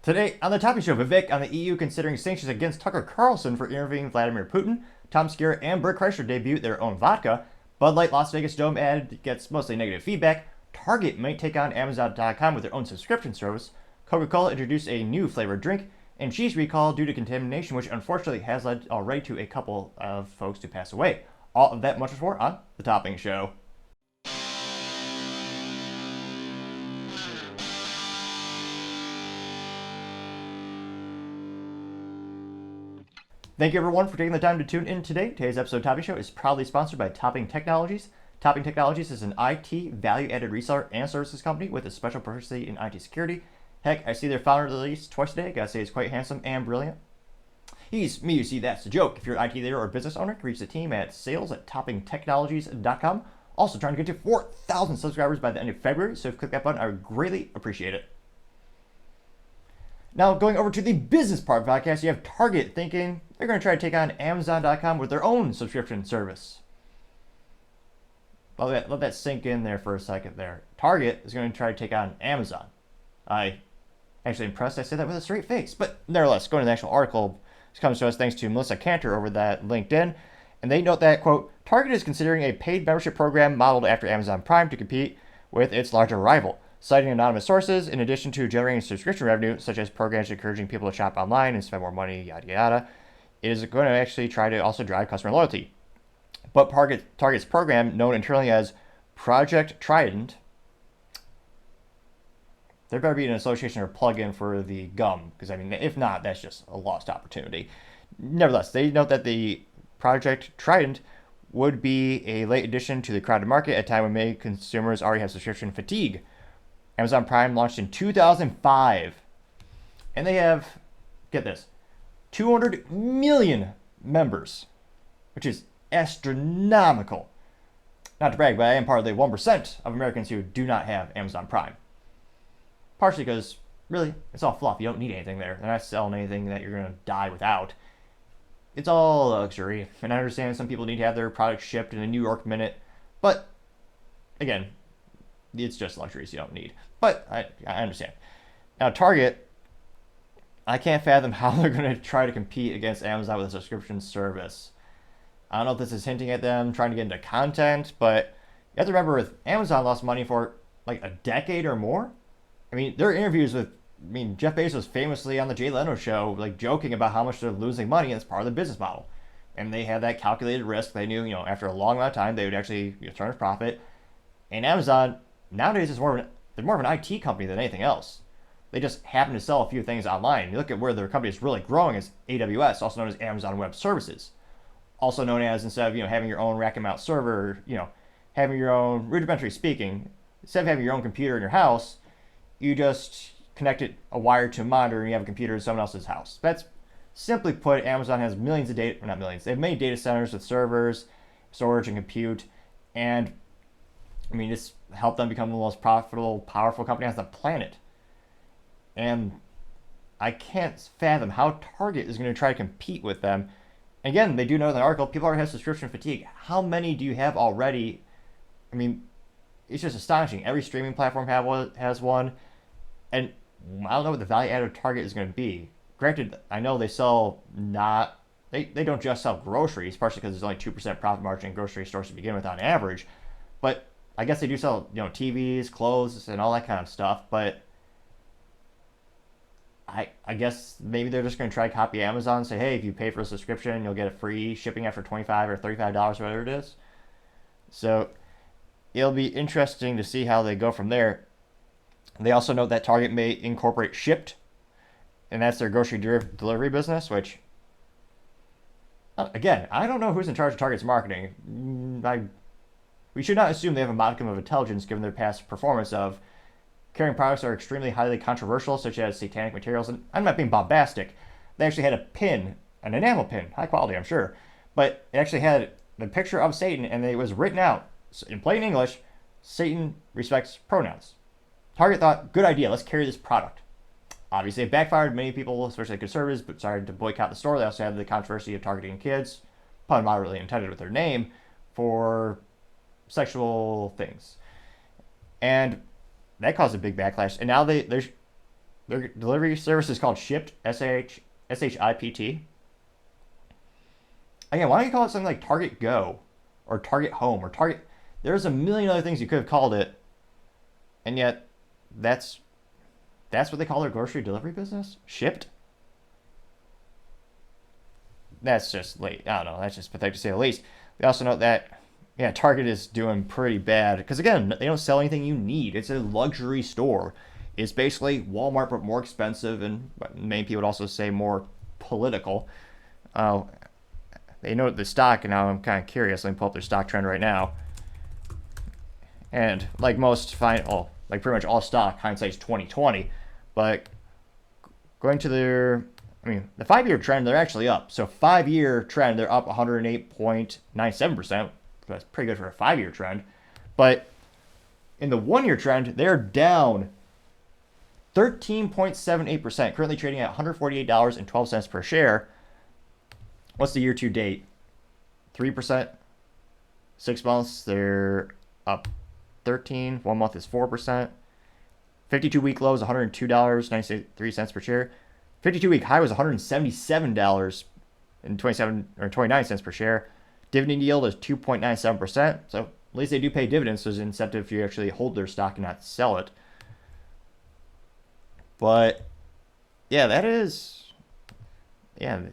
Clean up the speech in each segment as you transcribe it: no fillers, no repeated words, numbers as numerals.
Today on the topic show, Vivek on the EU considering sanctions against Tucker Carlson for interviewing Vladimir Putin. Tom Segura and Bert Chrysler debut their own vodka. Budlight Las Vegas Dome ad gets mostly negative feedback. Target might take on Amazon.com with their own subscription service. Coca-Cola introduced a new flavored drink. And cheese recall due to contamination, which unfortunately has led already to a couple of folks to pass away. All of that much more on the Topping Show. Thank you everyone for taking the time to tune in today. Today's episode of Topping Show is proudly sponsored by Topping Technologies. Topping Technologies is an IT value-added reseller and services company with a special proficiency in IT security. Heck, I see their founder release twice a day. Gotta say he's quite handsome and brilliant. He's me, you see, that's the joke. If you're an IT leader or business owner, reach the team at sales@toppingtechnologies.com. Also trying to get to 4,000 subscribers by the end of February, so if you click that button, I would greatly appreciate it. Now, going over to the business part of the podcast, you have Target thinking they're going to try to take on Amazon.com with their own subscription service. Let that sink in there for a second there. Target is going to try to take on Amazon. I actually impressed I said that with a straight face. But nevertheless, going to the actual article, this comes to us thanks to Melissa Cantor over that LinkedIn. And they note that, quote, Target is considering a paid membership program modeled after Amazon Prime to compete with its larger rival. Citing anonymous sources, in addition to generating subscription revenue, such as programs encouraging people to shop online and spend more money, yada yada, it is going to actually try to also drive customer loyalty. But Target's program, known internally as Project Trident, there better be an association or plug-in for the gum, because I mean, if not, that's just a lost opportunity. Nevertheless, they note that the Project Trident would be a late addition to the crowded market at a time when many consumers already have subscription fatigue. Amazon Prime launched in 2005, and they have, get this, 200 million members, which is astronomical. Not to brag, but I am part of the 1% of Americans who do not have Amazon Prime. Partially because, really, it's all fluff. You don't need anything there. They're not selling anything that you're going to die without. It's all luxury, and I understand some people need to have their products shipped in a New York minute, but, again, it's just luxuries you don't need. But I understand. Now, Target, I can't fathom how they're going to try to compete against Amazon with a subscription service. I don't know if this is hinting at them trying to get into content, but you have to remember with Amazon lost money for like a decade or more. I mean, there are interviews with, Jeff Bezos famously on the Jay Leno show, like joking about how much they're losing money, and it's part of the business model. And they had that calculated risk. They knew, after a long amount of time, they would actually turn a profit. And Amazon, nowadays, is they're more of an IT company than anything else. They just happen to sell a few things online. You look at where their company is really growing is AWS, also known as Amazon Web Services. Also known as, instead of having your own rack and mount server, having your own, rudimentary speaking, instead of having your own computer in your house, you just connect a wire to a monitor and you have a computer in someone else's house. That's simply put, Amazon has millions of data, not millions, they have many data centers with servers, storage, and compute, and it's helped them become the most profitable, powerful company on the planet. And I can't fathom how Target is going to try to compete with them. And again, they do know in the article, people already have subscription fatigue. How many do you have already? It's just astonishing. Every streaming platform has one. And I don't know what the value added of Target is going to be. Granted, I know they sell they don't just sell groceries, partially because there's only 2% profit margin in grocery stores to begin with on average. But I guess they do sell, TVs, clothes, and all that kind of stuff. But I guess maybe they're just going to try to copy Amazon and say, hey, if you pay for a subscription, you'll get a free shipping after $25 or $35, whatever it is. So it'll be interesting to see how they go from there. They also note that Target may incorporate Shipt, and that's their grocery delivery business, which, again, I don't know who's in charge of Target's marketing. We should not assume they have a modicum of intelligence given their past performance of carrying products that are extremely highly controversial, such as satanic materials. And I'm not being bombastic. They actually had a pin, an enamel pin, high quality, I'm sure. But it actually had the picture of Satan, and it was written out in plain English, Satan respects pronouns. Target thought, good idea, let's carry this product. Obviously, it backfired. Many people, especially conservatives, started to boycott the store. They also had the controversy of targeting kids, pun moderately intended with their name, for sexual things. And that caused a big backlash. And now they're Their delivery service is called Shipt, SHIPT. Again, why don't you call it something like Target Go or Target Home or Target? There's a million other things you could have called it, and yet that's what they call their grocery delivery business? Shipt? That's just late. I don't know. That's just pathetic to say the least. They also note that, yeah, Target is doing pretty bad because, again, they don't sell anything you need. It's a luxury store. It's basically Walmart, but more expensive, and many people would also say more political. They note the stock, and now I'm kind of curious. Let me pull up their stock trend right now. And like like pretty much all stock, hindsight's 2020. But going to the 5-year trend, they're actually up. So 5-year trend, they're up 108.97%. That's pretty good for a 5-year trend. But in the 1-year trend, they're down 13.78%, currently trading at $148.12 per share. What's the year to date? 3%. 6 months, they're up 13. 1 month is 4%. 52-week low is $102.93 per share. 52-week high was $177.29 per share. Dividend yield is 2.97%. So at least they do pay dividends, so there's an incentive if you actually hold their stock and not sell it. But yeah, that is, 18%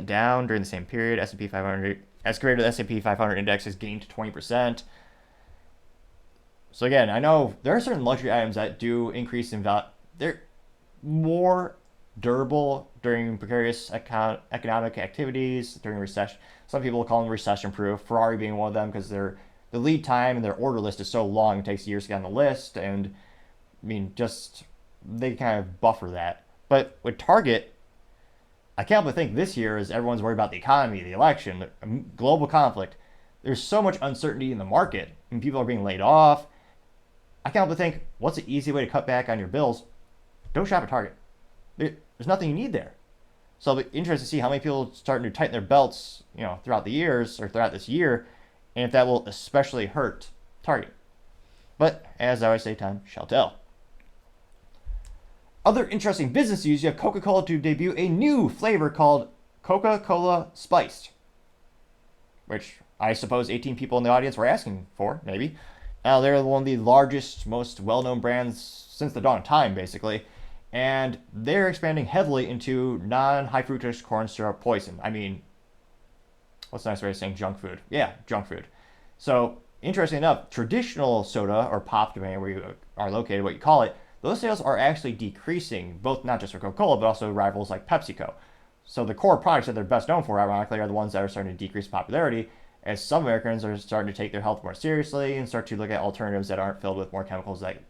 down during the same period. S&P 500, as compared to the S&P 500 index, has gained 20%. So again, I know there are certain luxury items that do increase in value. They're more durable during precarious economic activities, during recession. Some people call them recession-proof. Ferrari being one of them because the lead time and their order list is so long, it takes years to get on the list, and they kind of buffer that. But with Target, I can't but think this year, as everyone's worried about the economy, the election, global conflict, there's so much uncertainty in the market, and people are being laid off. I can't but think, what's an easy way to cut back on your bills? Don't shop at Target. There's nothing you need there. So I'll be interested to see how many people are starting to tighten their belts, throughout the years or throughout this year, and if that will especially hurt Target. But as I always say, time shall tell. Other interesting business news, you have Coca-Cola to debut a new flavor called Coca-Cola Spiced, which I suppose 18 people in the audience were asking for, maybe. Now, they're one of the largest, most well-known brands since the dawn of time, basically, and they're expanding heavily into non-high fructose corn syrup poison. What's the nice way of saying junk food? Yeah, junk food. So, interesting enough, traditional soda, or pop, depending on where you are located, what you call it, those sales are actually decreasing, both not just for Coca-Cola, but also rivals like PepsiCo. So the core products that they're best known for, ironically, are the ones that are starting to decrease popularity, as some Americans are starting to take their health more seriously and start to look at alternatives that aren't filled with more chemicals that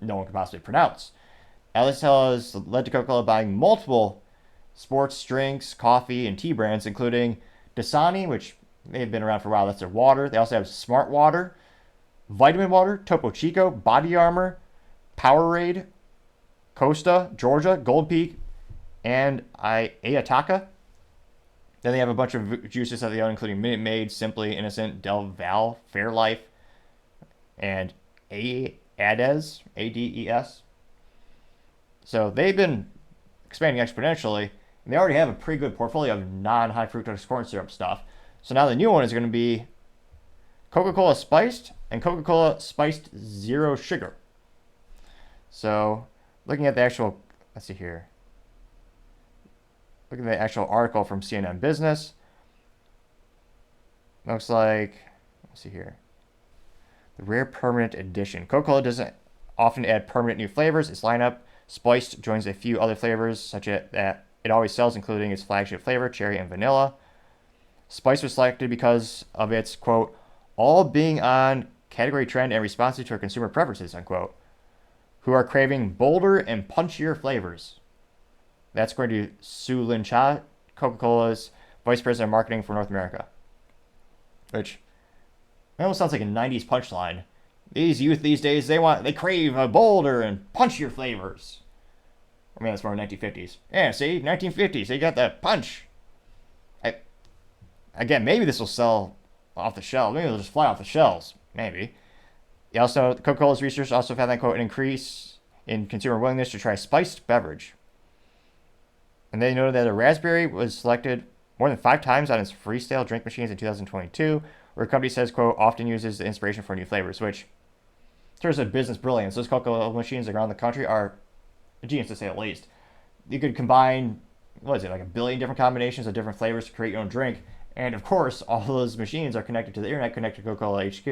no one can possibly pronounce. This has led to Coca-Cola buying multiple sports drinks, coffee, and tea brands, including Dasani, which they've been around for a while. That's their water. They also have Smart Water, Vitamin Water, Topo Chico, Body Armor, Powerade, Costa, Georgia, Gold Peak, and Ayataka. Then they have a bunch of juices that they own, including Minute Maid, Simply Innocent, Del Val, Fairlife, and Ades, A-D-E-S. So they've been expanding exponentially, and they already have a pretty good portfolio of non-high fructose corn syrup stuff. So now the new one is going to be Coca-Cola Spiced and Coca-Cola Spiced Zero Sugar. So looking at the actual, let's see here. Looking at the actual article from CNN Business. Looks like, let's see here. The rare permanent edition. Coca-Cola doesn't often add permanent new flavors. Its lineup, Spiced, joins a few other flavors such as that it always sells, including its flagship flavor, cherry and vanilla. Spiced was selected because of its, quote, all being on category trend and responsive to our consumer preferences, unquote, who are craving bolder and punchier flavors. That's according to Su Lin Cha, Coca-Cola's Vice President of Marketing for North America. Which almost sounds like a 90s punchline. These youth these days, they crave a bolder and punchier flavors. That's more 1950s. Yeah, see, 1950s, they got that punch. Again, maybe this will sell off the shelves. Maybe it'll just fly off the shelves. Maybe. Coca-Cola's research also found that, quote, an increase in consumer willingness to try spiced beverage. And they noted that a raspberry was selected more than 5 times on its freestyle drink machines in 2022, where the company says, quote, often uses the inspiration for new flavors, which, in terms of business brilliance, those Coca machines around the country are a genius to say the least. You could combine, what is it, like a billion different combinations of different flavors to create your own drink. And of course, all of those machines are connected to the internet, connected to Coca-Cola HQ,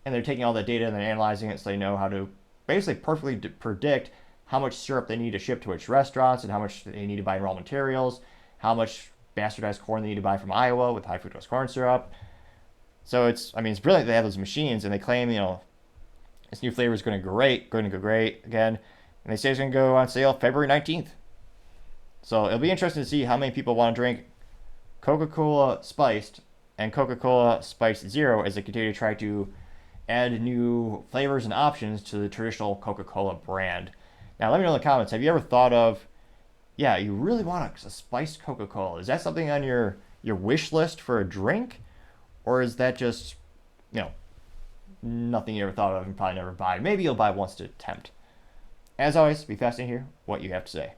and they're taking all that data and they're analyzing it so they know how to basically perfectly predict how much syrup they need to ship to which restaurants and how much they need to buy in raw materials, how much bastardized corn they need to buy from Iowa with high fructose corn syrup. So it's brilliant they have those machines, and they claim, this new flavor is going to go great again, and they say it's going to go on sale February 19th. So it'll be interesting to see how many people want to drink Coca-Cola Spiced and Coca-Cola Spiced Zero as they continue to try to add new flavors and options to the traditional Coca-Cola brand. Now, let me know in the comments, have you ever thought of, you really want a spiced Coca-Cola? Is that something on your wish list for a drink? Or is that just, nothing you ever thought of and probably never buy? Maybe you'll buy once to tempt. As always, be fascinating to hear what you have to say.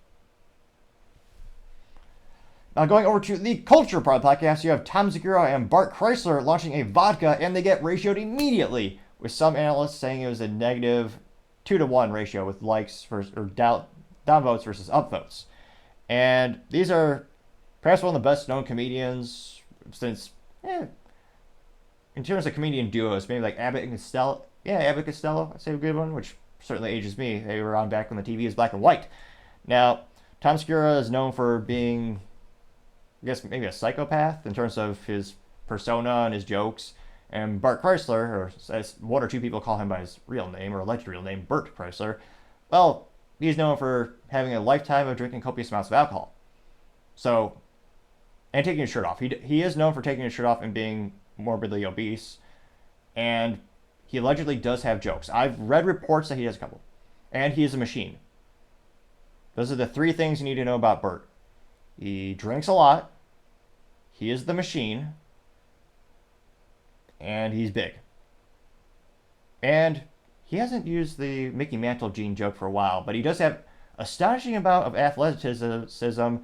Now, going over to the culture part of the podcast, you have Tom Segura and Bart Chrysler launching a vodka, and they get ratioed immediately, with some analysts saying it was a negative 2-to-1 ratio with likes versus, or downvotes versus upvotes. And these are perhaps one of the best known comedians since, in terms of comedian duos, maybe like Abbott and Costello. Yeah, Abbott and Costello, I'd say a good one, which certainly ages me. They were on back when the TV was black and white. Now, Tom Segura is known for being, I guess, maybe a psychopath in terms of his persona and his jokes. And Bart Chrysler, or as one or two people call him by his real name, or alleged real name, Bert Chrysler, well, he's known for having a lifetime of drinking copious amounts of alcohol. So, and taking his shirt off. He is known for taking his shirt off and being morbidly obese. And he allegedly does have jokes. I've read reports that he has a couple. And he is a machine. Those are the 3 things you need to know about Bert. He drinks a lot. He is the machine. And he's big. And he hasn't used the Mickey Mantle gene joke for a while, but he does have astonishing amount of athleticism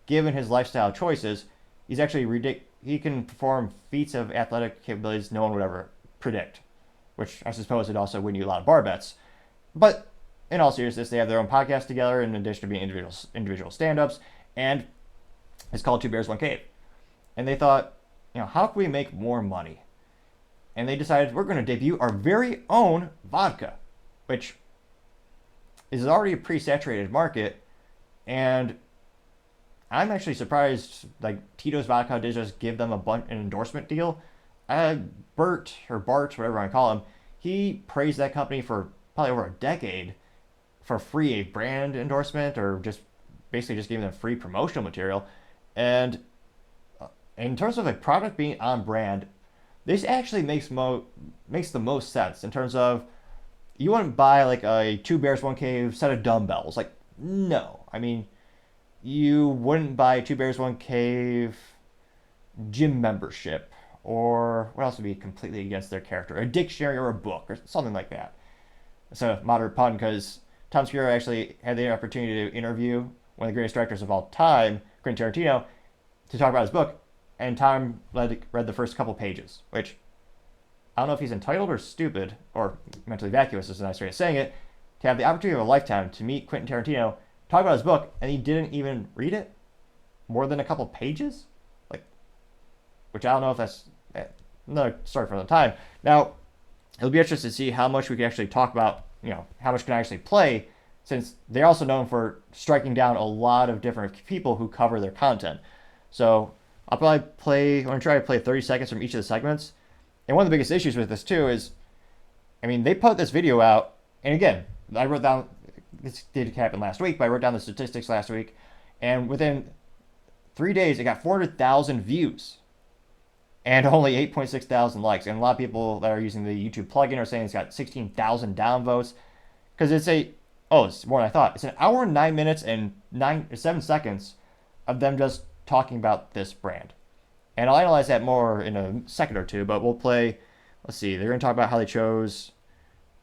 given his lifestyle choices. He's actually he can perform feats of athletic capabilities no one would ever predict, which I suppose would also win you a lot of bar bets. But in all seriousness, they have their own podcast together in addition to being individual stand-ups, and it's called Two Bears, One Cave. And they thought, how can we make more money? And they decided we're going to debut our very own vodka, which is already a pretty-saturated market. And I'm actually surprised, like, Tito's Vodka did just give them an endorsement deal. Bert, or Bart, whatever I call him, he praised that company for probably over a decade for free brand endorsement, or just basically just giving them free promotional material. And in terms of a product being on brand, this actually makes the most sense in terms of you wouldn't buy like a Two Bears, One Cave set of dumbbells. Like, no. I mean, you wouldn't buy Two Bears, One Cave gym membership, or what else would be completely against their character? A dictionary or a book or something like that. It's a moderate pun because Tom Segura actually had the opportunity to interview one of the greatest directors of all time, Quentin Tarantino, to talk about his book. And Tom read the first couple pages, which I don't know if he's entitled or stupid, or mentally vacuous is a nice way of saying it, to have the opportunity of a lifetime to meet Quentin Tarantino, talk about his book, and he didn't even read it? More than a couple pages? Which I don't know if that's another story for another time. Now, it'll be interesting to see how much we can actually talk about, how much can I actually play, since they're also known for striking down a lot of different people who cover their content. So I'm going to try to play 30 seconds from each of the segments. And one of the biggest issues with this too is, they put this video out, and again, I wrote down, this did happen last week, but I wrote down the statistics last week, and within 3 days, it got 400,000 views and only 8.6 thousand likes. And a lot of people that are using the YouTube plugin are saying it's got 16,000 downvotes, because it's more than I thought. It's an hour and 9 minutes and 7 seconds of them just talking about this brand. And I'll analyze that more in a second or two, but we'll play, let's see, they're going to talk about how they chose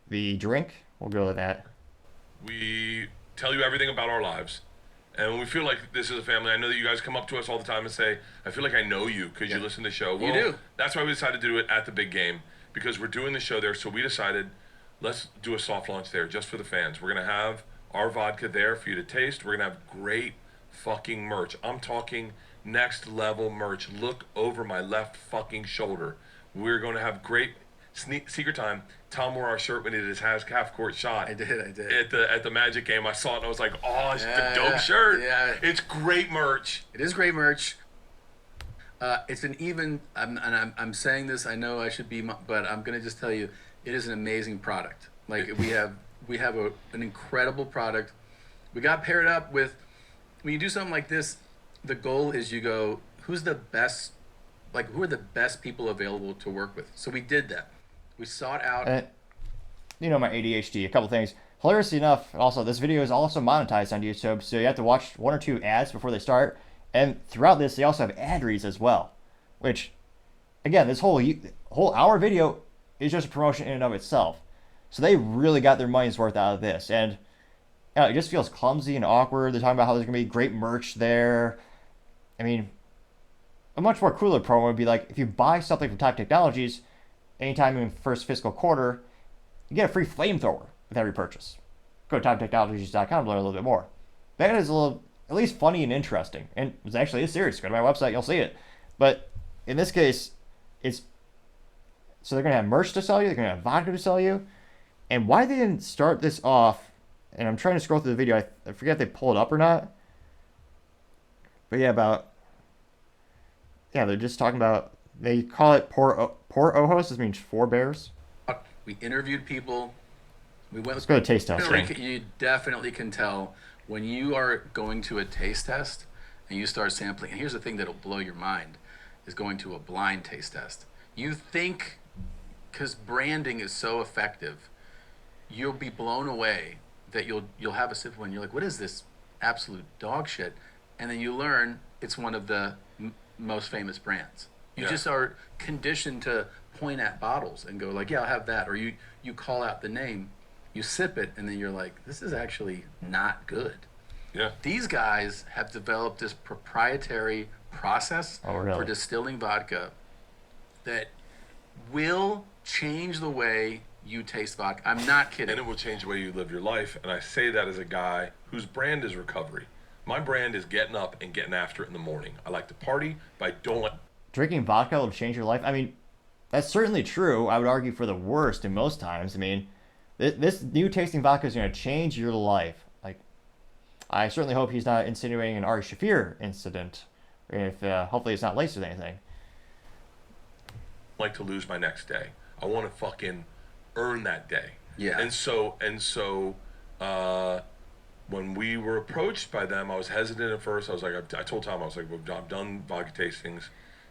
the drink. We'll go to that. We tell you everything about our lives. And we feel like this is a family. I know that you guys come up to us all the time and say, I feel like I know you because you listen to the show. Well, you do. That's why we decided to do it at the big game, because we're doing the show there. So we decided, let's do a soft launch there just for the fans. We're going to have our vodka there for you to taste. We're going to have great fucking merch. I'm talking next level merch. Look over my left fucking shoulder. We're going to have great secret time. Tom wore our shirt when he did his half court shot. I did. At the Magic game, I saw it and I was like, oh, it's a dope shirt. Yeah. It's great merch. It is great merch. It's an even. I'm saying this. I know I should be, but I'm gonna just tell you, it is an amazing product. Like we have an incredible product. We got paired up with. When you do something like this, the goal is you go, who's the best? Like, who are the best people available to work with? So we did that. We sought out. My ADHD. A couple things. Hilariously enough, also this video is also monetized on YouTube, so you have to watch 1 or 2 ads before they start. And throughout this, they also have ad reads as well, which, again, this whole hour video is just a promotion in and of itself. So they really got their money's worth out of this, and it just feels clumsy and awkward. They're talking about how there's gonna be great merch there. I mean, a much more cooler promo would be like, if you buy something from Type Technologies anytime in the first fiscal quarter, you get a free flamethrower with every purchase. Go to typetechnologies.com to learn a little bit more. That is at least funny and interesting, and it's actually serious. Go to my website, you'll see it. But in this case, so they're gonna have merch to sell you, they're gonna have vodka to sell you, and why they didn't start this off? And I'm trying to scroll through the video. I forget if they pull it up or not. But they're just talking about. They call it Por Ojos. This means 4 bears. We interviewed people. Let's go to taste testing. You definitely can tell when you are going to a taste test and you start sampling. And here's the thing that'll blow your mind, is going to a blind taste test. You think, because branding is so effective, you'll be blown away that you'll have a sip when you're like, what is this absolute dog shit? And then you learn it's one of the most famous brands. You just are conditioned to point at bottles and go like, yeah, I'll have that. Or you call out the name, you sip it, and then you're like, this is actually not good. Yeah. These guys have developed this proprietary process for distilling vodka that will change the way you taste vodka. I'm not kidding. And it will change the way you live your life. And I say that as a guy whose brand is recovery. My brand is getting up and getting after it in the morning. I like to party, but I don't like... Drinking vodka will change your life? I mean, that's certainly true. I would argue for the worst in most times. I mean, this new tasting vodka is going to change your life. Like, I certainly hope he's not insinuating an Ari Shaffir incident. If hopefully it's not laced with anything. Like to lose my next day. I want to fucking earn that day. Yeah. And so when we were approached by them, I was hesitant at first. I was like, I told Tom, I was like, I've done vodka tastings.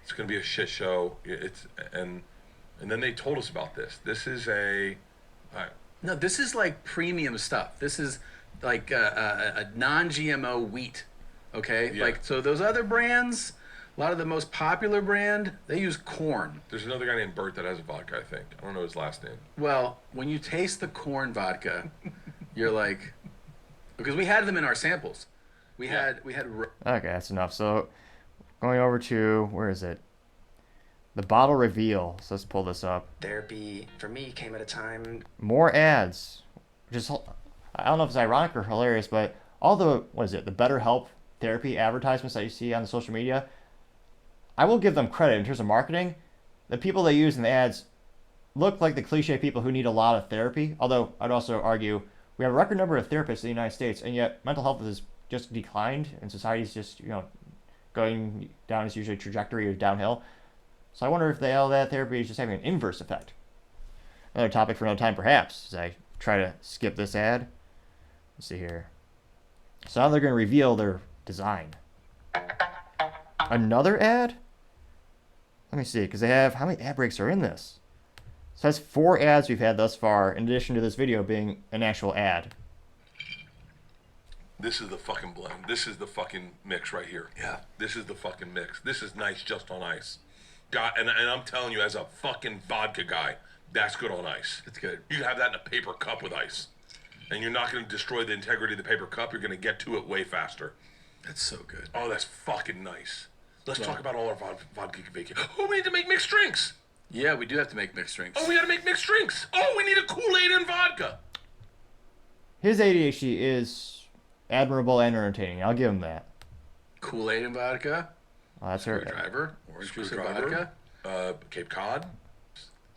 It's going to be a shit show. And then they told us about this. This is no, this is like premium stuff. This is like a non-GMO wheat. Okay, Yeah. Like, so those other brands, a lot of the most popular brand, they use corn. There's another guy named Bert that has a vodka, I think. I don't know his last name. Well, when you taste the corn vodka, you're like, because we had them in our samples. We had. Okay, that's enough. So going over to, where is it? The bottle reveal. So let's pull this up. Therapy for me came at a time. More ads. Just, I don't know if it's ironic or hilarious, but all the, the BetterHelp therapy advertisements that you see on the social media, I will give them credit in terms of marketing. The people they use in the ads look like the cliche people who need a lot of therapy. Although I'd also argue we have a record number of therapists in the United States, and yet mental health has just declined, and society's just going down its usual trajectory or downhill. So I wonder if all that therapy is just having an inverse effect. Another topic for another time, perhaps, as I try to skip this ad. Let's see here. So now they're going to reveal their design. Another ad? Let me see, because they have, how many ad breaks are in this? So that's 4 ads we've had thus far, in addition to this video being an actual ad. This is the fucking blend. This is the fucking mix right here. Yeah. This is the fucking mix. This is nice just on ice. God, and I'm telling you, as a fucking vodka guy, that's good on ice. It's good. You can have that in a paper cup with ice. and you're not going to destroy the integrity of the paper cup. You're going to get to it way faster. That's so good. Oh, that's fucking nice. Let's talk about all our vodka vacation. Oh, we need to make mixed drinks. Yeah, we do have to make mixed drinks. Oh, we got to make mixed drinks. Oh, we need a Kool-Aid and vodka. His ADHD is admirable and entertaining. I'll give him that. Kool-Aid and vodka. Oh, that's her. Screwdriver. Orange juice and Screwdriver. vodka. Cape Cod.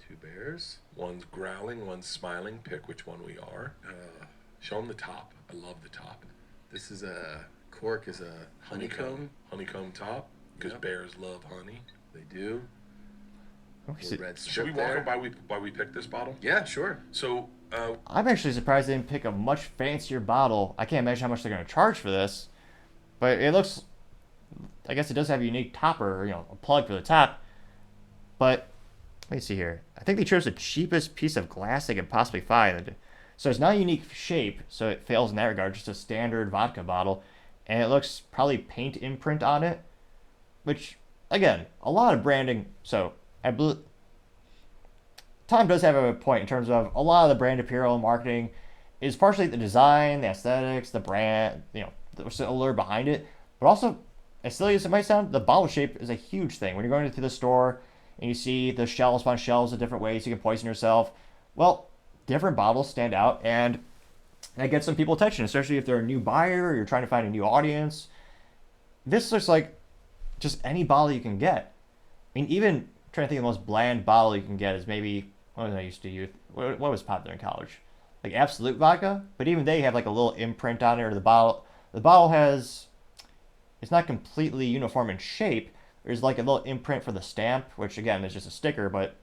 2 bears. One's growling, one's smiling. Pick which one we are. Show them the top. I love the top. This is a cork is a honeycomb. Honeycomb top. Because bears love honey. They do. Red Should we walk them why we picked this bottle? Yeah, sure. So, I'm actually surprised they didn't pick a much fancier bottle. I can't imagine how much they're going to charge for this. But it looks... I guess it does have a unique topper, a plug for the top. But, let me see here. I think they chose the cheapest piece of glass they could possibly find. So it's not a unique shape, so it fails in that regard. Just a standard vodka bottle. And it looks probably paint imprint on it. Which, again, a lot of branding. So, Tom does have a point in terms of a lot of the brand apparel and marketing is partially the design, the aesthetics, the brand, the allure behind it. But also, as silly as it might sound, the bottle shape is a huge thing. When you're going to the store and you see the shelves upon shelves of different ways you can poison yourself, well, different bottles stand out, and that gets some people attention, especially if they're a new buyer or you're trying to find a new audience. This looks like just any bottle you can get. I mean, even trying to think of the most bland bottle you can get is maybe, what was I used to use? What was popular in college? Like Absolute Vodka? But even they have like a little imprint on it, or the bottle has, it's not completely uniform in shape. There's like a little imprint for the stamp, which again is just a sticker, but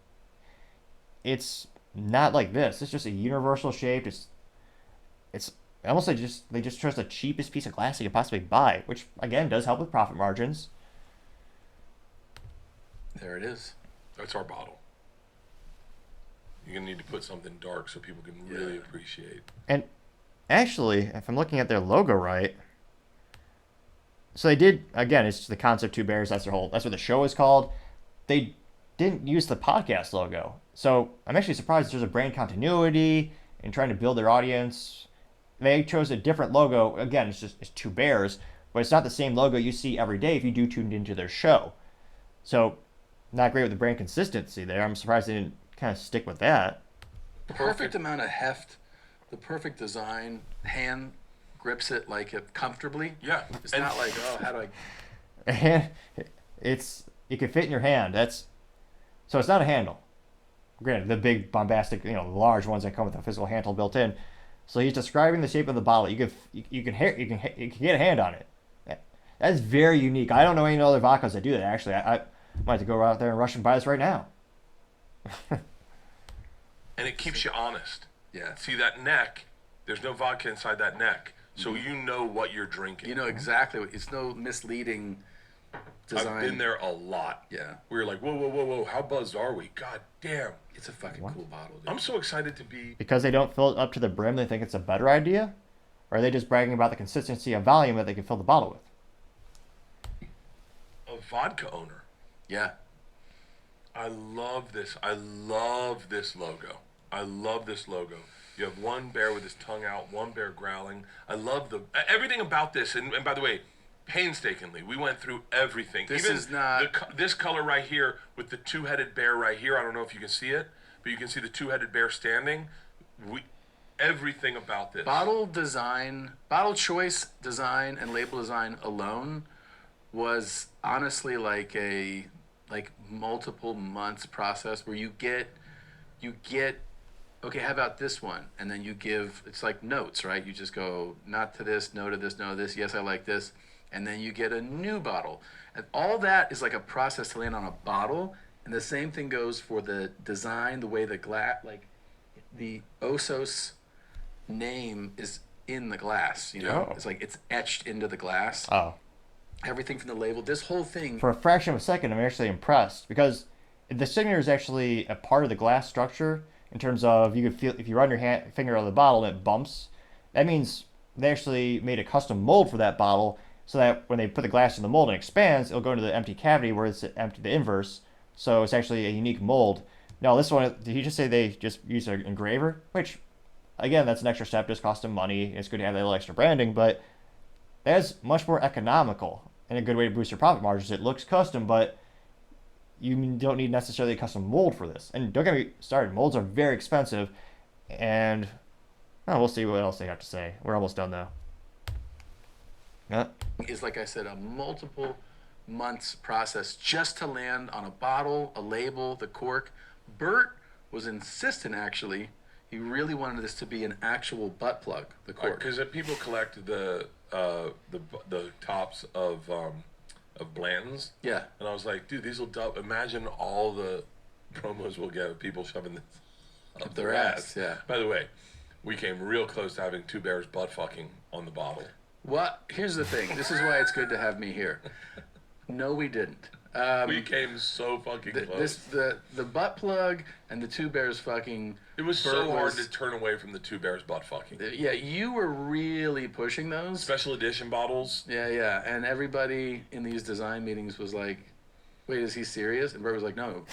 it's not like this. It's just a universal shape. It's almost like they just chose the cheapest piece of glass they could possibly buy, which again does help with profit margins. There it is. That's our bottle. You're going to need to put something dark so people can really appreciate. And actually, if I'm looking at their logo right, so they did, again, it's the concept Two Bears, that's what the show is called. They didn't use the podcast logo. So I'm actually surprised there's a brand continuity in trying to build their audience. They chose a different logo. Again, it's Two Bears, but it's not the same logo you see every day if you do tune into their show. So not great with the brand consistency there. I'm surprised they didn't kind of stick with that. The perfect amount of heft, the perfect design, hand grips it like it comfortably. Yeah. It's not like, oh, how do I... And it can fit in your hand. So it's not a handle. Granted, the big bombastic, the large ones that come with a physical handle built in. So he's describing the shape of the bottle. You can get a hand on it. That's very unique. I don't know any other vodkas that do that. Actually, I might have to go out there and rush and buy this right now. And it keeps you honest. Yeah. See that neck? There's no vodka inside that neck, so you know what you're drinking. You know exactly what. It's no misleading design. I've been there a lot. Yeah. We were like, whoa, how buzzed are we? God damn. It's a fucking cool bottle, dude. I'm so excited to be... Because they don't fill it up to the brim, they think it's a better idea? Or are they just bragging about the consistency of volume that they can fill the bottle with? A vodka owner. Yeah. I love this. I love this logo. I love this logo. You have one bear with his tongue out, one bear growling. I love everything about this. And by the way, painstakingly, we went through everything. This Even is not... this color right here with the two-headed bear right here. I don't know if you can see it, but you can see the two-headed bear standing. Everything about this. Bottle design, bottle choice design, and label design alone was honestly like a multiple months process where you get okay, how about this one? And then you give, it's like notes, right? You just go, not to this, no to this, no to this, yes, I like this. And then you get a new bottle. And all that is like a process to land on a bottle. And the same thing goes for the design, the way the glass, like the Osos name is in the glass, Oh. It's like it's etched into the glass. Oh. Everything from the label, this whole thing. For a fraction of a second, I'm actually impressed because the signature is actually a part of the glass structure in terms of you could feel if you run your finger on the bottle and it bumps. That means they actually made a custom mold for that bottle so that when they put the glass in the mold and it expands, it'll go into the empty cavity where it's empty, the inverse. So it's actually a unique mold. Now, this one, did he just say they just used an engraver? Which, Again, that's an extra step, just costs them money. It's good to have that little extra branding, but that's much more economical and a good way to boost your profit margins. It looks custom, but you don't need necessarily a custom mold for this. And don't get me started, molds are very expensive, and we'll see what else they have to say. We're almost done though. Yeah. Is, like I said, a multiple months process just to land on a bottle, a label, the cork. Bert was insistent, actually. He really wanted this to be an actual butt plug, the cork. Because people collect the tops of Blanton's. Yeah. And I was like, dude, these will imagine all the promos we'll get of people shoving this up their ass. Yeah. By the way, we came real close to having two bears butt fucking on the bottle. What? Here's the thing. This is why it's good to have me here. No, we didn't. We came so fucking close. The butt plug and the two bears fucking. It was so hard to turn away from the two bears butt fucking. Yeah, you were really pushing those. Special edition bottles. Yeah. And everybody in these design meetings was like, wait, is he serious? And Bert was like, no,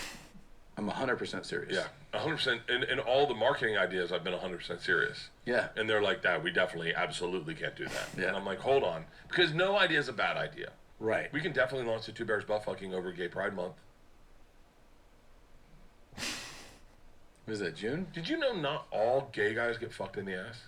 I'm 100% serious. Yeah, 100%. And all the marketing ideas, I've been 100% serious. Yeah. And they're like, that we definitely, absolutely can't do that. Yeah. And I'm like, hold on. Because no idea is a bad idea. Right. We can definitely launch the two bears butt fucking over Gay Pride Month. Was it June? Did you know not all gay guys get fucked in the ass?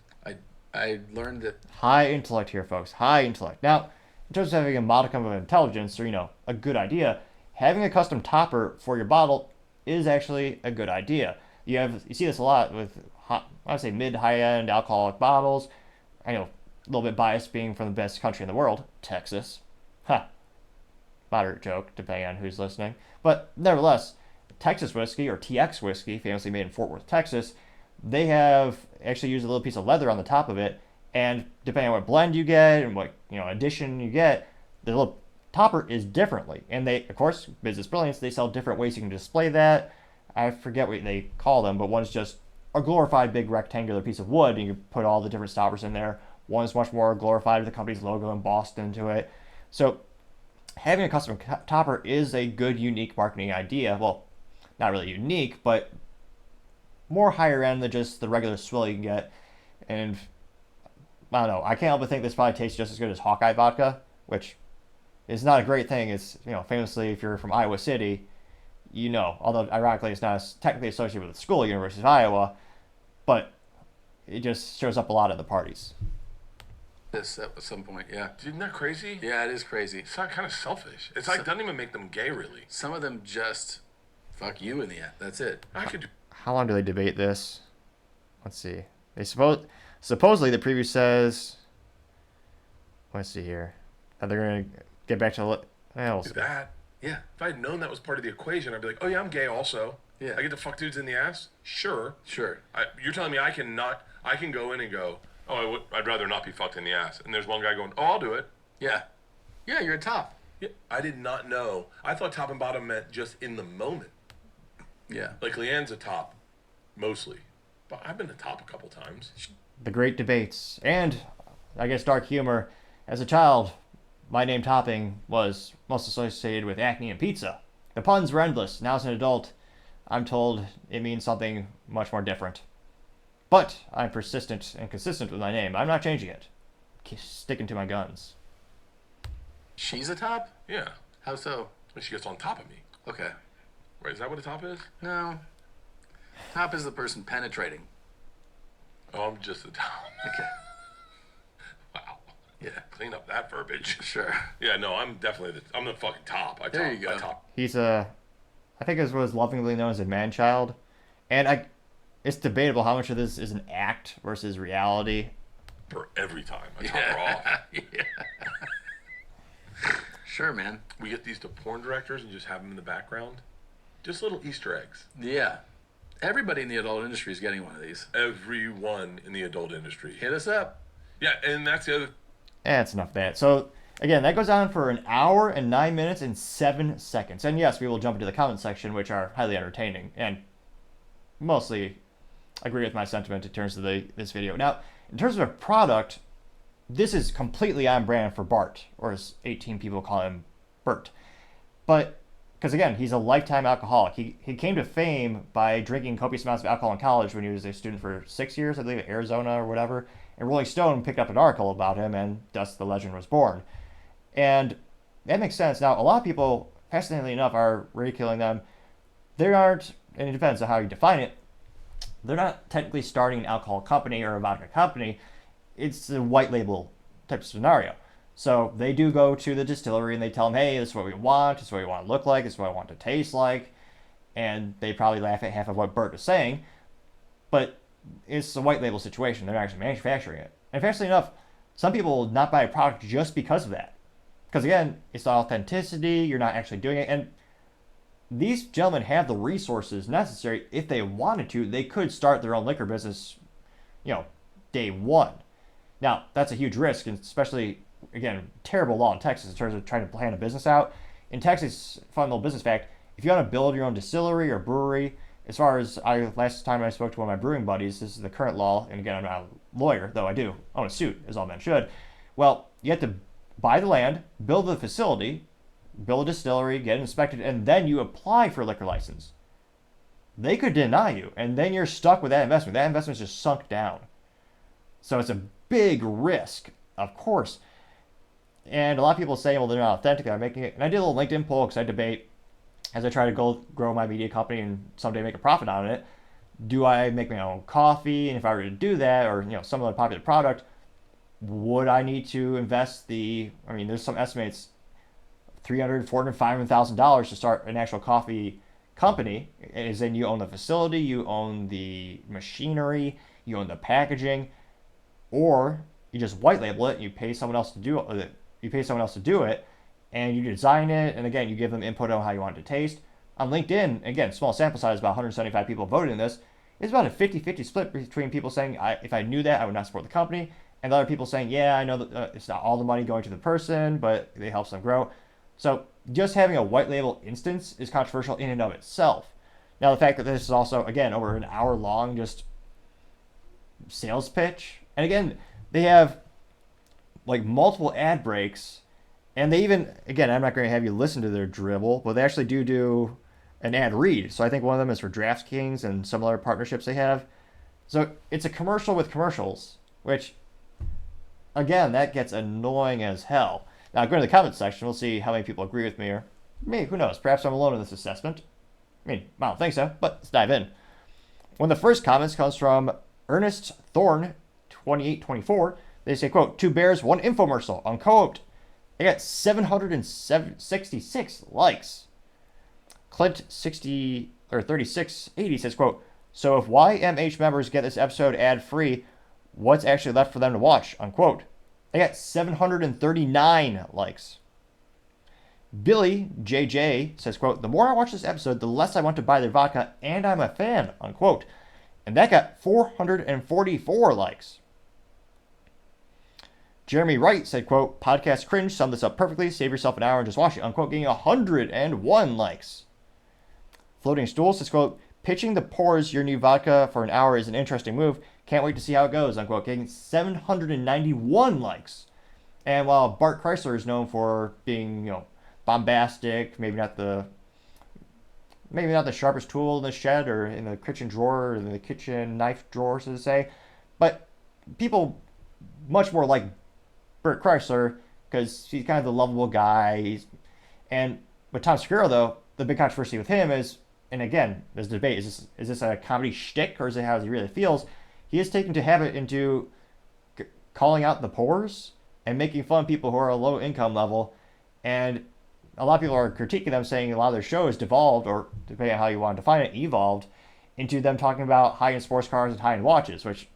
I learned that. High intellect here, folks. High intellect. Now, in terms of having a modicum of intelligence, or, a good idea, having a custom topper for your bottle is actually a good idea. You see this a lot with, I would say, mid-high-end alcoholic bottles. I know, a little bit biased being from the best country in the world, Texas. Moderate joke, depending on who's listening. But nevertheless, Texas whiskey, or TX whiskey, famously made in Fort Worth, Texas, they have actually used a little piece of leather on the top of it, and depending on what blend you get and what addition you get, the little topper is differently. And they, of course, business brilliance, they sell different ways you can display that. I forget what they call them, but one's just a glorified big rectangular piece of wood, and you can put all the different stoppers in there. One's much more glorified with the company's logo embossed into it. So having a custom topper is a good, unique marketing idea. Well, not really unique, but more higher end than just the regular swill you can get. And I don't know, I can't help but think this probably tastes just as good as Hawkeye vodka, which is not a great thing. It's, famously, if you're from Iowa City, although ironically it's not technically associated with the school, University of Iowa, but it just shows up a lot at the parties. This at some point, yeah. Isn't that crazy? Yeah, it is crazy. It's not kind of selfish. It's like, doesn't even make them gay, really. Some of them just fuck you in the end. That's it. How long do they debate this? Let's see. They supposedly the preview says. Let's see here. That they're gonna get back to that. Yeah. If I had known that was part of the equation, I'd be like, oh yeah, I'm gay also. Yeah. I get to fuck dudes in the ass. Sure. Sure. You're telling me I can go in and go, oh, I'd rather not be fucked in the ass. And there's one guy going, oh, I'll do it. Yeah. Yeah, you're a top. Yeah. I did not know. I thought top and bottom meant just in the moment. Yeah. Like Leanne's a top, mostly. But I've been a top a couple times. The great debates. And, I guess, dark humor. As a child, my name topping was most associated with acne and pizza. The puns were endless. Now as an adult, I'm told it means something much more different. But I'm persistent and consistent with my name. I'm not changing it. Sticking to my guns. She's a top? Yeah. How so? She gets on top of me. Okay. Right, is that what a top is? No. Top is the person penetrating. Oh, I'm just a top. Okay. Wow. Yeah. Clean up that verbiage. Sure. Yeah, no, I'm definitely I'm the fucking top. There you go. I top. He's I think it was lovingly known as a man-child. And it's debatable how much of this is an act versus reality. For every time. I top her off. Yeah. Sure, man. We get these to porn directors and just have them in the background. Just little Easter eggs. Yeah. Everybody in the adult industry is getting one of these. Everyone in the adult industry. Hit us up. Yeah, and that's the other. That's enough of that. So, again, that goes on for an hour and 9 minutes and 7 seconds. And yes, we will jump into the comment section, which are highly entertaining and mostly agree with my sentiment in terms of this video. Now, in terms of a product, this is completely on brand for Bart, or as 18 people call him, Bert. But because again, he's a lifetime alcoholic. He came to fame by drinking copious amounts of alcohol in college when he was a student for 6 years, I believe, at Arizona or whatever. And Rolling Stone picked up an article about him, and thus the legend was born. And that makes sense. Now, a lot of people, fascinatingly enough, are ridiculing them. They aren't, and it depends on how you define it, they're not technically starting an alcohol company or a vodka company. It's a white label type of scenario. So they do go to the distillery and they tell them, hey, this is what we want, this is what we want to look like, this is what I want to taste like. And they probably laugh at half of what Bert is saying. But it's a white label situation. They're not actually manufacturing it. And fascinatingly enough, some people will not buy a product just because of that. Because again, it's the authenticity, you're not actually doing it. And these gentlemen have the resources necessary. If they wanted to, they could start their own liquor business, day one. Now, that's a huge risk, and especially, again, terrible law in Texas in terms of trying to plan a business out. In Texas, fun little business fact, if you want to build your own distillery or brewery, as far as last time I spoke to one of my brewing buddies, this is the current law, and again, I'm not a lawyer, though I do own a suit, as all men should. Well, you have to buy the land, build the facility, build a distillery, get it inspected, and then you apply for a liquor license. They could deny you, and then you're stuck with that investment. That investment's just sunk down. So it's a big risk, of course. And a lot of people say, well, they're not authentic, they're making it. And I did a little LinkedIn poll because I debate, as I try to grow my media company and someday make a profit on it, do I make my own coffee? And if I were to do that, or some other popular product, would I need to invest there's some estimates, $300,000, $400,000, $500,000 to start an actual coffee company. As in, you own the facility, you own the machinery, you own the packaging, or you just white label it and you pay someone else to do it. And you design it, and again, you give them input on how you want it to taste. On LinkedIn, again, small sample size, about 175 people voted in this. It's about a 50-50 split between people saying, if I knew that, I would not support the company, and other people saying, yeah, I know that it's not all the money going to the person, but it helps them grow. So just having a white label instance is controversial in and of itself. Now, the fact that this is also, again, over an hour long, just sales pitch. And again, they have multiple ad breaks. And they even, again, I'm not going to have you listen to their dribble, but they actually do an ad read. So I think one of them is for DraftKings and some other partnerships they have. So it's a commercial with commercials, which, again, that gets annoying as hell. Now, go to the comments section. We'll see how many people agree with me, or maybe, who knows? Perhaps I'm alone in this assessment. I don't think so, but let's dive in. One of the first comments comes from Ernest Thorne, 2824. They say, quote, 2 bears, 1 infomercial, unquote. They got 766 likes. Clint 3680 says, quote, so if YMH members get this episode ad-free, what's actually left for them to watch, unquote. They got 739 likes. Billy JJ says, quote, the more I watch this episode, the less I want to buy their vodka, and I'm a fan, unquote. And that got 444 likes. Jeremy Wright said, quote, podcast cringe, sum this up perfectly, save yourself an hour and just watch it, unquote, getting 101 likes. Floating Stool says, quote, pitching the pours your new vodka for an hour is an interesting move. Can't wait to see how it goes, unquote, getting 791 likes. And while Bart Chrysler is known for being, bombastic, maybe not the sharpest tool in the shed or in the kitchen drawer or in the kitchen knife drawer, so to say, but people much more like Bert Chrysler because he's kind of the lovable guy. And with Tom Segura, though, the big controversy with him is, and again, there's debate, is this a comedy shtick or is it how he really feels? He has taken to habit into calling out the poors and making fun of people who are a low income level. And a lot of people are critiquing them, saying a lot of their show has devolved, or depending on how you want to define it, evolved into them talking about high-end sports cars and high-end watches, which,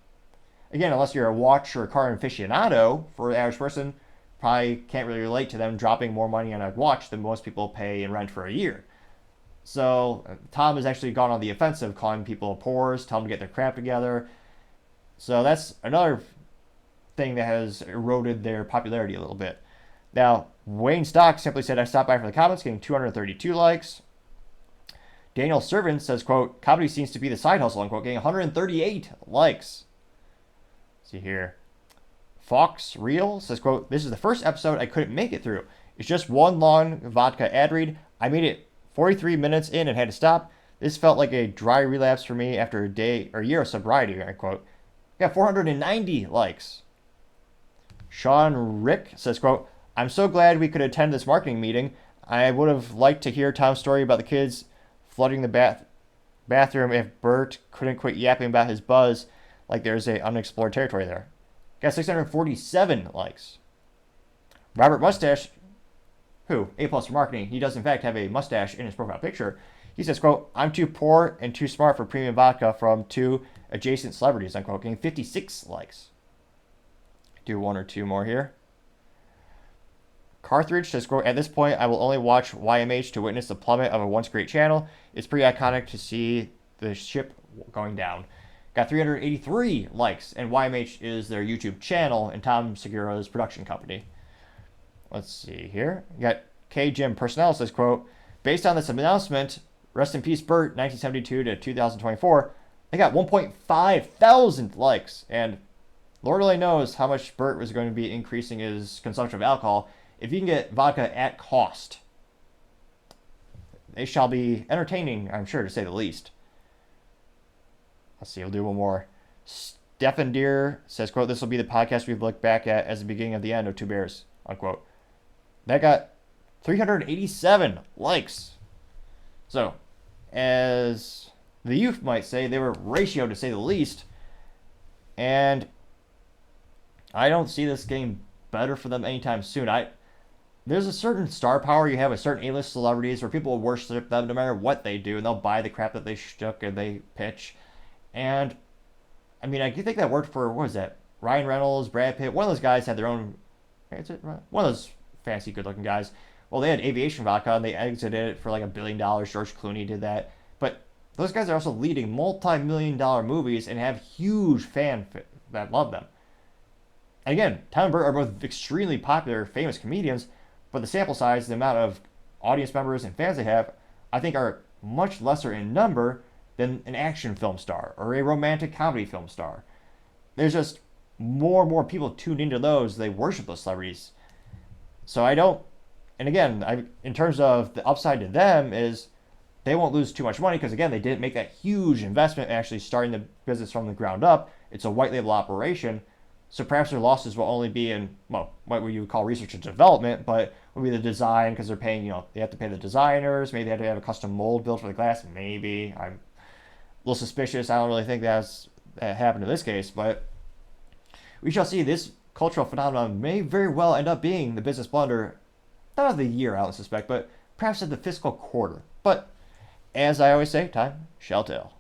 again, unless you're a watch or a car aficionado, for the average person, probably can't really relate to them dropping more money on a watch than most people pay in rent for a year. So Tom has actually gone on the offensive, calling people poors, telling them to get their crap together. So that's another thing that has eroded their popularity a little bit. Now, Wayne Stock simply said, I stopped by for the comments, getting 232 likes. Daniel Servant says, quote, comedy seems to be the side hustle, unquote, getting 138 likes. Let's see here. Fox Real says, quote, this is the first episode I couldn't make it through. It's just one long vodka ad read. I made it 43 minutes in and had to stop. This felt like a dry relapse for me after a day or year of sobriety, I quote. Got 490 likes. Sean Rick says, quote, I'm so glad we could attend this marketing meeting. I would have liked to hear Tom's story about the kids flooding the bathroom if Bert couldn't quit yapping about his buzz like there's a unexplored territory there. Got 647 likes. Robert Mustache, who, A+ for marketing, he does in fact have a mustache in his profile picture. He says, quote, I'm too poor and too smart for premium vodka from two adjacent celebrities, unquote, getting 56 likes. Do one or two more here. Carthridge says, quote, at this point, I will only watch YMH to witness the plummet of a once great channel. It's pretty iconic to see the ship going down. Got 383 likes, and YMH is their YouTube channel and Tom Segura's production company. Let's see here. You got K Jim Personnel says, quote, based on this announcement, rest in peace, Bert, 1972 to 2024, they got 1.5 thousand likes, and Lord only knows how much Bert was going to be increasing his consumption of alcohol. If you can get vodka at cost, they shall be entertaining, I'm sure, to say the least. Let's see, we'll do one more. Stephen Deere says, quote, this will be the podcast we've looked back at as the beginning of the end of Two Bears, unquote. That got 387 likes. So, as the youth might say, they were ratioed to say the least. And I don't see this getting better for them anytime soon. There's a certain star power you have with certain A-list celebrities where people will worship them no matter what they do, and they'll buy the crap that they shook and they pitch. And, I mean, I think that worked for, what was that? Ryan Reynolds, Brad Pitt. One of those guys had their own, one of those fancy, good-looking guys. Well, they had aviation vodka, and they exited it for like $1 billion. George Clooney did that. But those guys are also leading multi-million-dollar movies and have huge fans that love them. And again, Tom and Bert are both extremely popular, famous comedians, but the sample size, the amount of audience members and fans they have, I think are much lesser in number than an action film star or a romantic comedy film star. There's just more and more people tuned into those. They worship those celebrities. So I don't, and again, in terms of the upside to them is they won't lose too much money because, again, they didn't make that huge investment in actually starting the business from the ground up. It's a white label operation. So perhaps their losses will only be in, well, what you would call research and development, but will be the design because they're paying, they have to pay the designers. Maybe they have to have a custom mold built for the glass. Maybe. I'm a little suspicious. I don't really think that happened in this case, but we shall see. This cultural phenomenon may very well end up being the business blunder, not of the year, I would suspect, but perhaps of the fiscal quarter. But as I always say, time shall tell.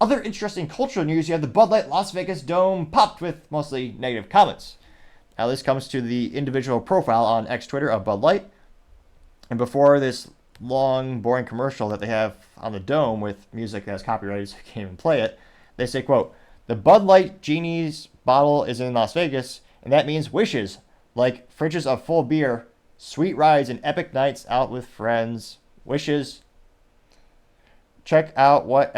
Other interesting cultural news, you have the Bud Light Las Vegas Dome popped with mostly negative comments. Now this comes to the individual profile on X Twitter of Bud Light. And before this long, boring commercial that they have on the dome with music that's copyrighted so you can't even play it, they say, quote, the Bud Light Genie's bottle is in Las Vegas, and that means wishes, like fridges of full beer, sweet rides, and epic nights out with friends. Wishes. Check out what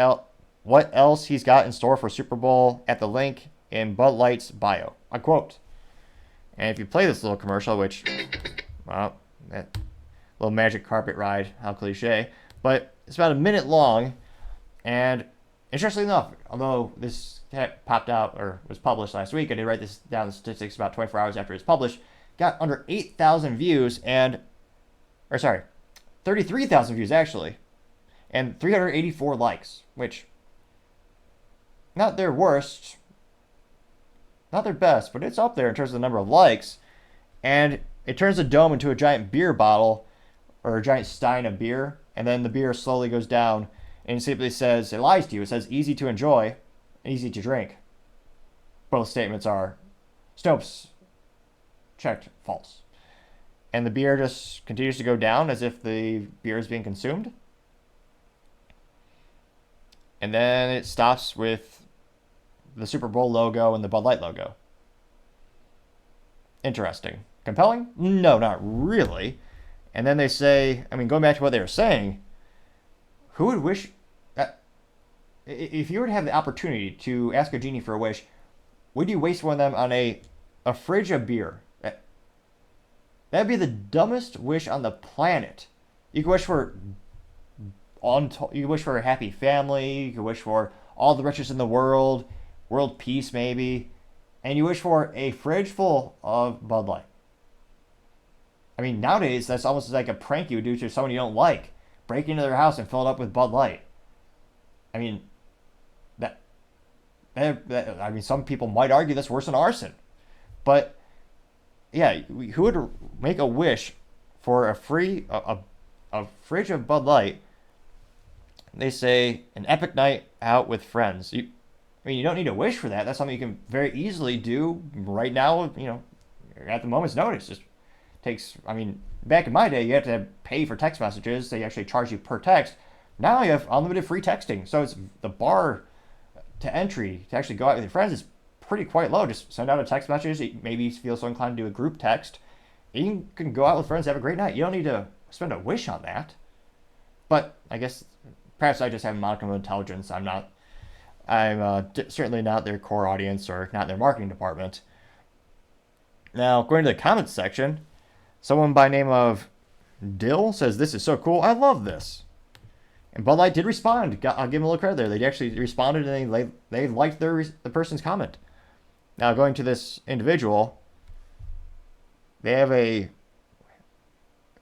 else he's got in store for Super Bowl at the link in Bud Light's bio. Unquote. And if you play this little commercial, which, well, that little magic carpet ride, how cliche, but it's about a minute long, and interestingly enough, although this popped out or was published last week, I did write this down in the statistics about 24 hours after it's published, got under 8,000 views 33,000 views actually, and 384 likes, which, not their worst, not their best, but it's up there in terms of the number of likes. And it turns the dome into a giant beer bottle or a giant stein of beer, and then the beer slowly goes down and it simply says, it lies to you, it says easy to enjoy, easy to drink. Both statements are Snopes checked false. And the beer just continues to go down as if the beer is being consumed. And then it stops with the Super Bowl logo and the Bud Light logo. Interesting. Compelling? No, not really. And then they say, I mean, going back to what they were saying, who would wish that if you were to have the opportunity to ask a genie for a wish, would you waste one of them on a fridge of beer? That'd be the dumbest wish on the planet. You could wish for you could wish for a happy family. You could wish for all the riches in the world, world peace maybe, and you wish for a fridge full of Bud Light. I mean, nowadays that's almost like a prank you would do to someone you don't like. Break into their house and fill it up with Bud Light. I mean, I mean, some people might argue that's worse than arson, but yeah, who would make a wish for a fridge of Bud Light? They say an epic night out with friends. I mean, you don't need a wish for that. That's something you can very easily do right now. At the moment's notice. Just takes. I mean, back in my day, you had to pay for text messages. They actually charge you per text. Now you have unlimited free texting. So it's the bar to entry to actually go out with your friends is pretty quite low. Just send out a text message. Maybe you feel so inclined to do a group text. You can go out with friends, have a great night. You don't need to spend a wish on that. But I guess perhaps I just have a modicum of intelligence. I'm certainly not their core audience or not their marketing department. Now, going to the comments section, someone by name of Dill says, "This is so cool. I love this." And Bud Light did respond. I'll give them a little credit there. They actually responded and they liked the person's comment. Now, going to this individual, they have I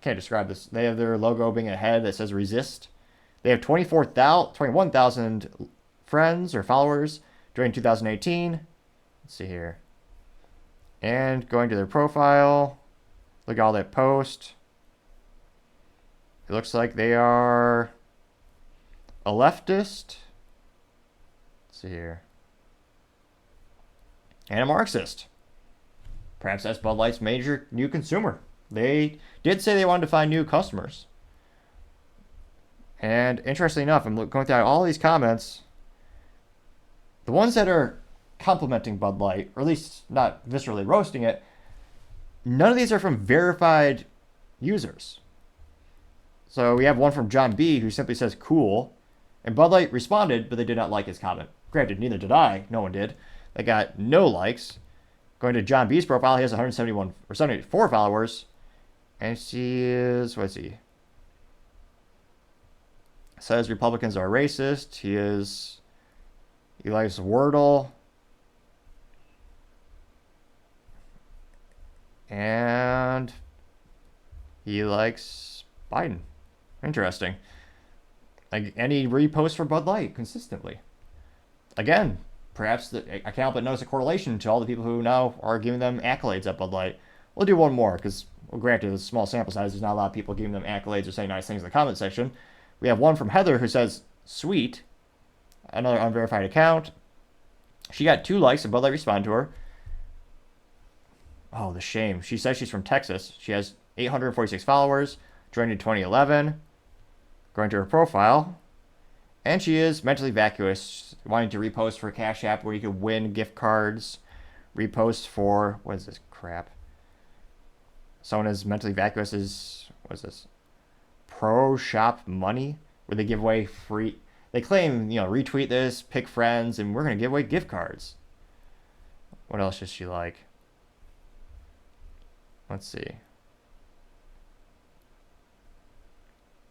can't describe this. They have their logo being a head that says resist. They have 21,000 friends or followers during 2018. Let's see here. And going to their profile, look at all that post. It looks like they are a leftist. Let's see here. And a Marxist. Perhaps that's Bud Light's major new consumer. They did say they wanted to find new customers. And interestingly enough, I'm going through all these comments. The ones that are complimenting Bud Light, or at least not viscerally roasting it, none of these are from verified users. So we have one from John B, who simply says cool. And Bud Light responded, but they did not like his comment. Granted, neither did I. No one did. They got no likes. Going to John B's profile, he has 171 or 74 followers. And she is, what is he? Says Republicans are racist. He likes Wordle. And he likes Biden. Interesting. And he reposts for Bud Light consistently. Again, perhaps I can't help but notice a correlation to all the people who now are giving them accolades at Bud Light. We'll do one more because, well, granted, it's a small sample size. There's not a lot of people giving them accolades or saying nice things in the comment section. We have one from Heather who says, sweet. Another unverified account. She got 2 likes and Bud Light responded to her. Oh, the shame. She says she's from Texas. She has 846 followers. Joined in 2011. Going to her profile. And she is mentally vacuous, wanting to repost for Cash App where you could win gift cards. Repost for, what is this crap? Someone is mentally vacuous is, what is this? Pro Shop Money, where they give away free, they claim, retweet this, pick friends, and we're going to give away gift cards. What else does she like? Let's see.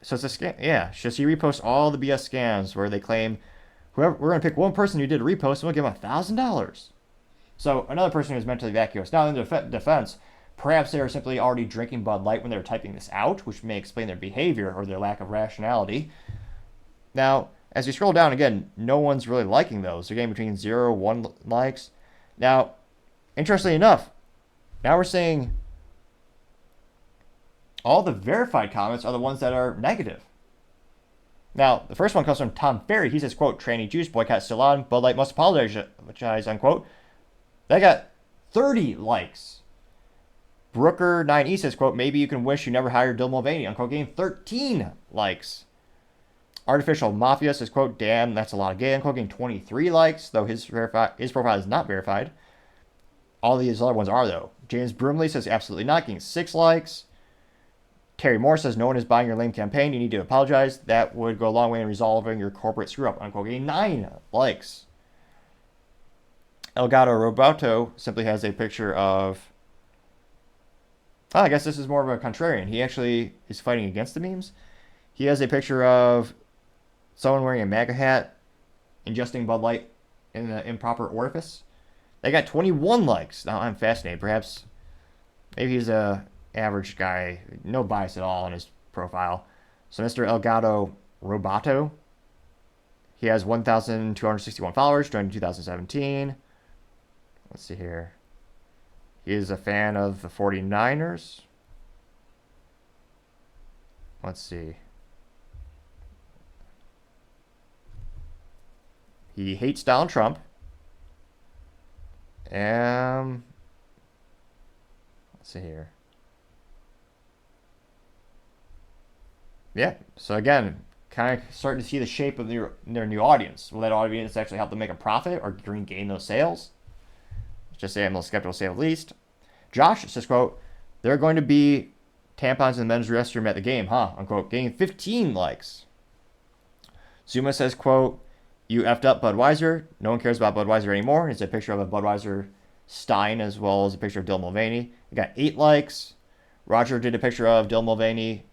So it's a scam. Yeah, so she reposts all the BS scams where they claim, we're going to pick one person who did a repost and we'll give them $1,000. So another person who's mentally vacuous. Now in their defense, perhaps they are simply already drinking Bud Light when they're typing this out, which may explain their behavior or their lack of rationality. Now, as you scroll down again, no one's really liking those. They're getting between 0 and 1 likes. Now, interestingly enough, now we're seeing all the verified comments are the ones that are negative. Now, the first one comes from Tom Ferry. He says, quote, tranny juice, boycott still on, Bud Light must apologize, unquote. That got 30 likes. Brooker9E says, quote, maybe you can wish you never hired Bill Mulvaney, unquote, getting 13 likes. Artificial Mafia says, quote, damn, that's a lot of gay, unquote, getting 23 likes, though his profile is not verified. All these other ones are, though. James Broomley says, absolutely not, getting 6 likes. Terry Moore says, no one is buying your lame campaign. You need to apologize. That would go a long way in resolving your corporate screw-up, unquote, getting 9 likes. Elgato Roboto simply has a picture of Oh, I guess this is more of a contrarian. He actually is fighting against the memes. He has a picture of someone wearing a MAGA hat ingesting Bud Light in an improper orifice. They got 21 likes. Now I'm fascinated. Perhaps maybe he's a average guy, no bias at all in his profile. So Mr. Elgato Roboto, he has 1,261 followers, joined in 2017. Let's see here. He is a fan of the 49ers. Let's see. He hates Donald Trump. Let's see here. Yeah, so again, kind of starting to see the shape of their new audience. Will that audience actually help them make a profit or gain those sales? Let's just say I'm a little skeptical to say the least. Josh says, quote, there are going to be tampons in the men's restroom at the game, huh? Unquote, getting 15 likes. Zuma says, quote, you effed up Budweiser. No one cares about Budweiser anymore. It's a picture of a Budweiser Stein as well as a picture of Dylan Mulvaney. It got 8 likes. Roger did a picture of Dylan Mulvaney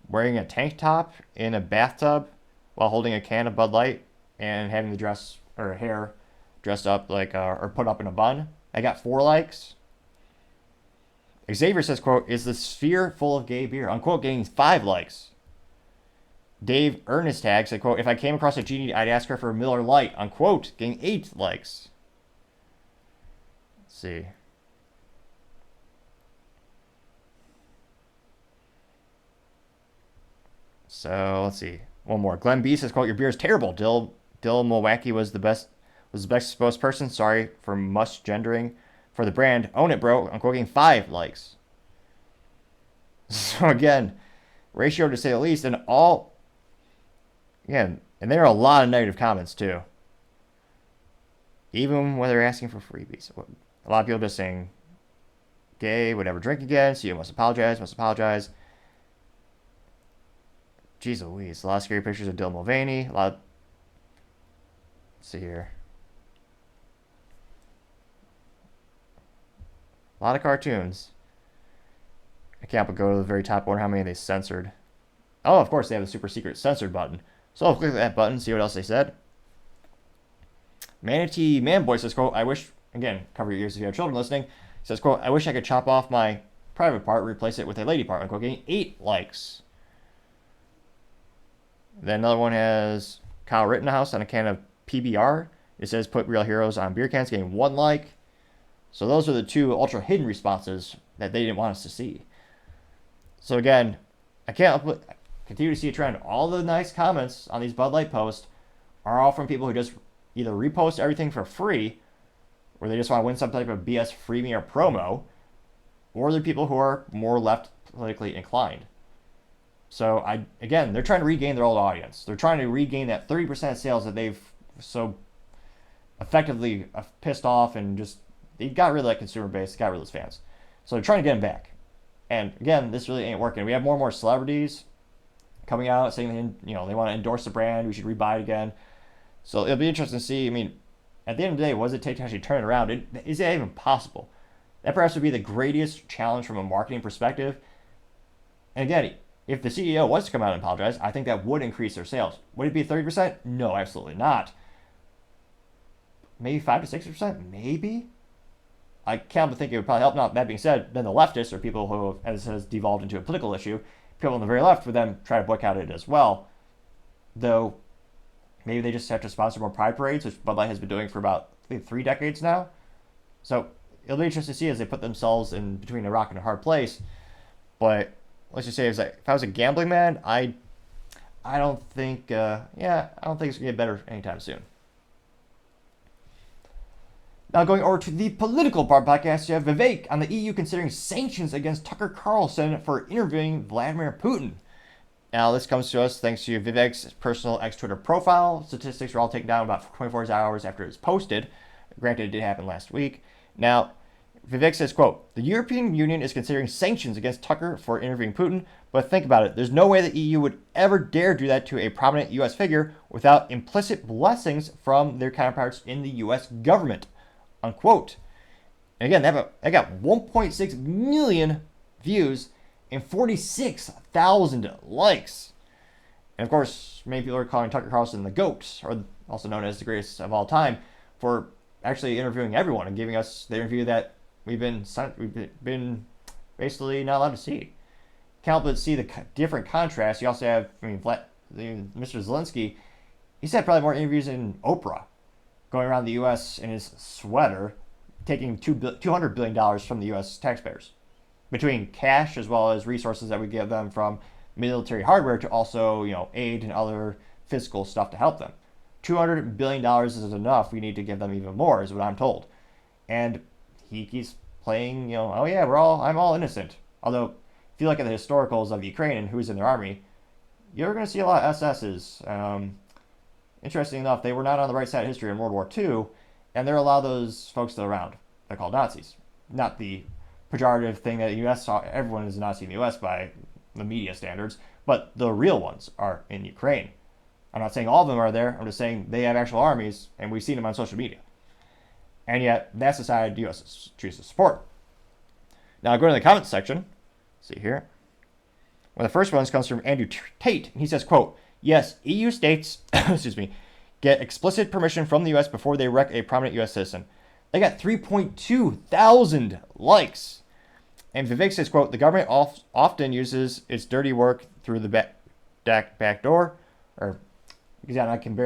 wearing a tank top in a bathtub while holding a can of Bud Light and having the dress or hair dressed up like or put up in a bun. I got 4 likes. Xavier says, quote, is the sphere full of gay beer? Unquote, getting 5 likes. Dave Ernest Tag said, quote, if I came across a genie, I'd ask her for a Miller Lite. Unquote, getting 8 likes. Let's see. So let's see. One more. Glenn B says, quote, your beer is terrible. Dill Milwaukee was the best spokesperson. Sorry for much gendering for the brand. Own it, bro. I'm quoting 5 likes. So again, ratio to say the least, and there are a lot of negative comments too. Even when they're asking for freebies. A lot of people just saying, gay, would never drink again, so you must apologize. Jeez Louise. A lot of scary pictures of Dylan Mulvaney. Let's see here. A lot of cartoons. I can't but go to the very top. Wonder how many they censored. Oh, of course, they have a super secret censored button. So I'll click that button, see what else they said. Manatee Manboy says, quote, I wish, again, cover your ears if you have children listening. Says, quote, I wish I could chop off my private part, replace it with a lady part. Unquote, getting 8 likes. Then another one has Kyle Rittenhouse on a can of PBR. It says, put real heroes on beer cans, getting 1 like. So those are the 2 ultra hidden responses that they didn't want us to see. So again, I can't continue to see a trend. All the nice comments on these Bud Light posts are all from people who just either repost everything for free, or they just want to win some type of BS freebie or promo, or they're people who are more left politically inclined. So they're trying to regain their old audience. They're trying to regain that 30% of sales that they've so effectively pissed off, and just they got rid of that consumer base, got rid of those fans. So they're trying to get them back. And again, this really ain't working. We have more and more celebrities coming out saying they want to endorse the brand. We should rebuy it again. So it'll be interesting to see. I mean, at the end of the day, what does it take to actually turn it around? Is that even possible? That perhaps would be the greatest challenge from a marketing perspective. And again, if the CEO was to come out and apologize, I think that would increase their sales. Would it be 30%? No, absolutely not. Maybe 5 to 6%? Maybe. I can't but think it would probably help. Now, that being said, then the leftists, or people who, as has devolved into a political issue, people on the very left would then try to boycott it as well. Though, maybe they just have to sponsor more pride parades, which Bud Light has been doing for about 3 decades now. So it'll be interesting to see as they put themselves in between a rock and a hard place. But let's just say, if I was a gambling man, I don't think, I don't think it's gonna get better anytime soon. Now going over to the political part podcast, you have Vivek on the EU considering sanctions against Tucker Carlson for interviewing Vladimir Putin. Now this comes to us thanks to Vivek's personal ex-Twitter profile. Statistics were all taken down about 24 hours after it was posted. Granted, it did happen last week. Now, Vivek says, quote, the European Union is considering sanctions against Tucker for interviewing Putin, but think about it. There's no way the EU would ever dare do that to a prominent U.S. figure without implicit blessings from their counterparts in the U.S. government. Unquote. And again, they got 1.6 million views and 46,000 likes. And of course, many people are calling Tucker Carlson the GOAT, or also known as the greatest of all time, for actually interviewing everyone and giving us the interview that we've been basically not allowed to see. Can't help but see the different contrasts. You also have, Mr. Zelensky. He's had probably more interviews than Oprah, going around the U.S. in his sweater, taking $200 billion from the U.S. taxpayers, between cash as well as resources that we give them from military hardware to also, aid and other physical stuff to help them. $200 billion is enough. We need to give them even more, is what I'm told. And he keeps playing, oh yeah, I'm all innocent. Although, if you look at the historicals of Ukraine and who's in their army, you're going to see a lot of SS's. Interesting enough, they were not on the right side of history in World War II, and there are a lot of those folks still around. They're called Nazis. Not the pejorative thing that the U.S. saw. Everyone is a Nazi in the U.S. by the media standards, but the real ones are in Ukraine. I'm not saying all of them are there. I'm just saying they have actual armies, and we've seen them on social media. And yet, that's the side the U.S. chooses to support. Now, go to the comments section. See here. Well, the first one comes from Andrew Tate, and he says, quote, yes, EU states, get explicit permission from the U.S. before they wreck a prominent U.S. citizen. They got 3.2 thousand likes. And Vivek says, quote, the government often uses its dirty work through the back door. Or, because I can't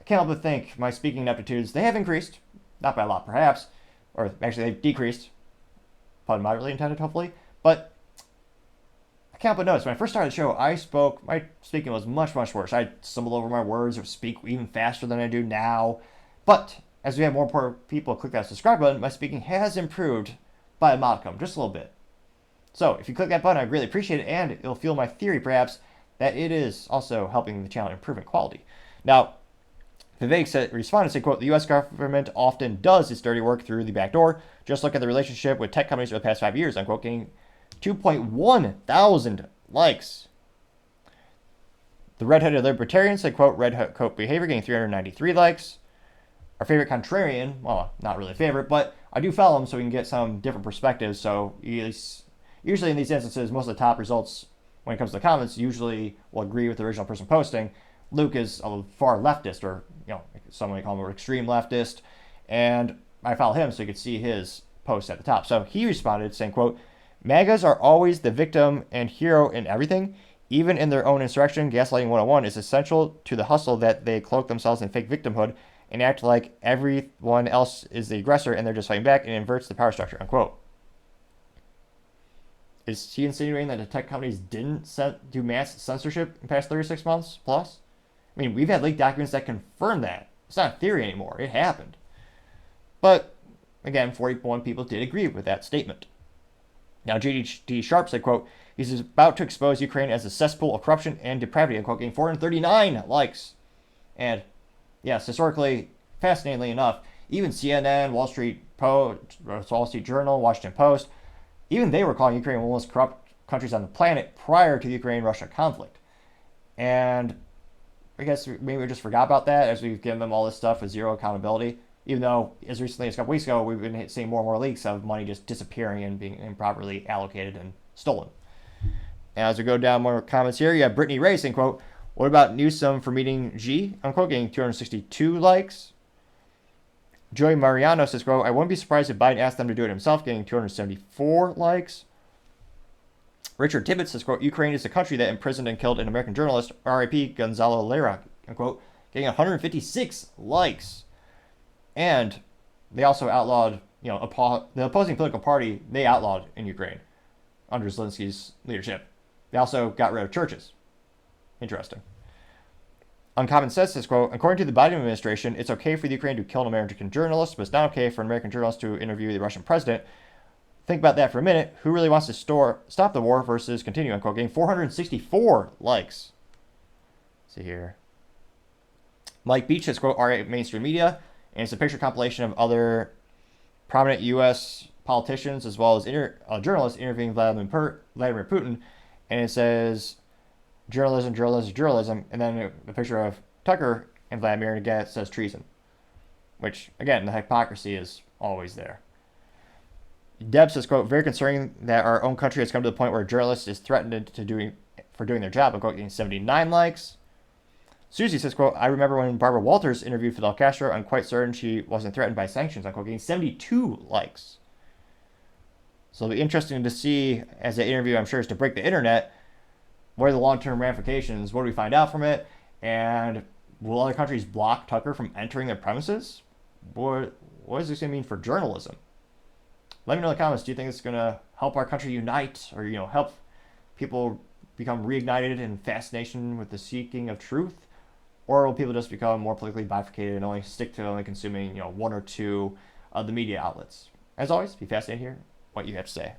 help but think my speaking ineptitudes, they have increased. Not by a lot, perhaps. Or actually, they've decreased. Pun moderately intended, hopefully. But I can't help but notice, when I first started the show, my speaking was much, much worse. I stumbled over my words or speak even faster than I do now. But as we have more and more people click that subscribe button, my speaking has improved by a modicum, just a little bit. So if you click that button, I'd really appreciate it, and it'll fuel my theory, perhaps, that it is also helping the channel improve in quality. Now, Vivek responded, saying, quote, the U.S. government often does its dirty work through the back door. Just look at the relationship with tech companies over the past 5 years, unquote, getting 2.1 thousand likes. The redheaded libertarian said, quote, red coat behavior, getting 393 likes. Our favorite contrarian, well, not really a favorite, but I do follow him so we can get some different perspectives. So usually in these instances, most of the top results when it comes to the comments usually will agree with the original person posting. Luke is a far leftist, or some might call him an extreme leftist, and I follow him so you could see his post at the top. So he responded saying, quote, MAGAs are always the victim and hero in everything. Even in their own insurrection, gaslighting 101 is essential to the hustle that they cloak themselves in fake victimhood and act like everyone else is the aggressor and they're just fighting back, and inverts the power structure, unquote. Is he insinuating that the tech companies didn't do mass censorship in the past 36 months plus? I mean, we've had leaked documents that confirm that. It's not a theory anymore. It happened. But, again, 41 people did agree with that statement. Now, J.D. Sharp said, quote, he's about to expose Ukraine as a cesspool of corruption and depravity, unquote, getting 439 likes. And, yes, historically, fascinatingly enough, even CNN, Wall Street Journal, Washington Post, even they were calling Ukraine one of the most corrupt countries on the planet prior to the Ukraine-Russia conflict. And I guess maybe we just forgot about that as we've given them all this stuff with zero accountability, even though as recently as a couple weeks ago, we've been seeing more and more leaks of money just disappearing and being improperly allocated and stolen. And as we go down more comments here, you have Brittany Ray saying, quote, what about Newsom for meeting G? Unquote, getting 262 likes. Joey Mariano says, quote, I wouldn't be surprised if Biden asked them to do it himself, getting 274 likes. Richard Tibbetts says, quote, Ukraine is the country that imprisoned and killed an American journalist, R.I.P. Gonzalo Lira, unquote, getting 156 likes. And they also outlawed, the opposing political party, they outlawed in Ukraine under Zelensky's leadership. They also got rid of churches. Interesting. Uncommon Sense says, quote, according to the Biden administration, it's okay for the Ukraine to kill an American journalist, but it's not okay for an American journalist to interview the Russian president. Think about that for a minute. Who really wants to stop the war versus continue, unquote, getting 464 likes. Let's see here. Mike Beach says, quote, our mainstream media, and it's a picture compilation of other prominent U.S. politicians as well as journalists interviewing Vladimir Putin, and it says journalism, and then a picture of Tucker and Vladimir, and again it says treason, which, again, the hypocrisy is always there. Deb says, quote, very concerning that our own country has come to the point where a journalist is threatened for doing their job. Quote, getting 79 likes. Susie says, quote, I remember when Barbara Walters interviewed Fidel Castro, I'm quite certain she wasn't threatened by sanctions. Unquote, getting 72 likes. So it'll be interesting to see, as that interview, I'm sure, is to break the internet, what are the long-term ramifications? What do we find out from it? And will other countries block Tucker from entering their premises? What is this going to mean for journalism? Let me know in the comments. Do you think it's going to help our country unite, or help people become reignited in fascination with the seeking of truth, or will people just become more politically bifurcated and only stick to only consuming one or two of the media outlets? As always, be fascinated to hear what you have to say.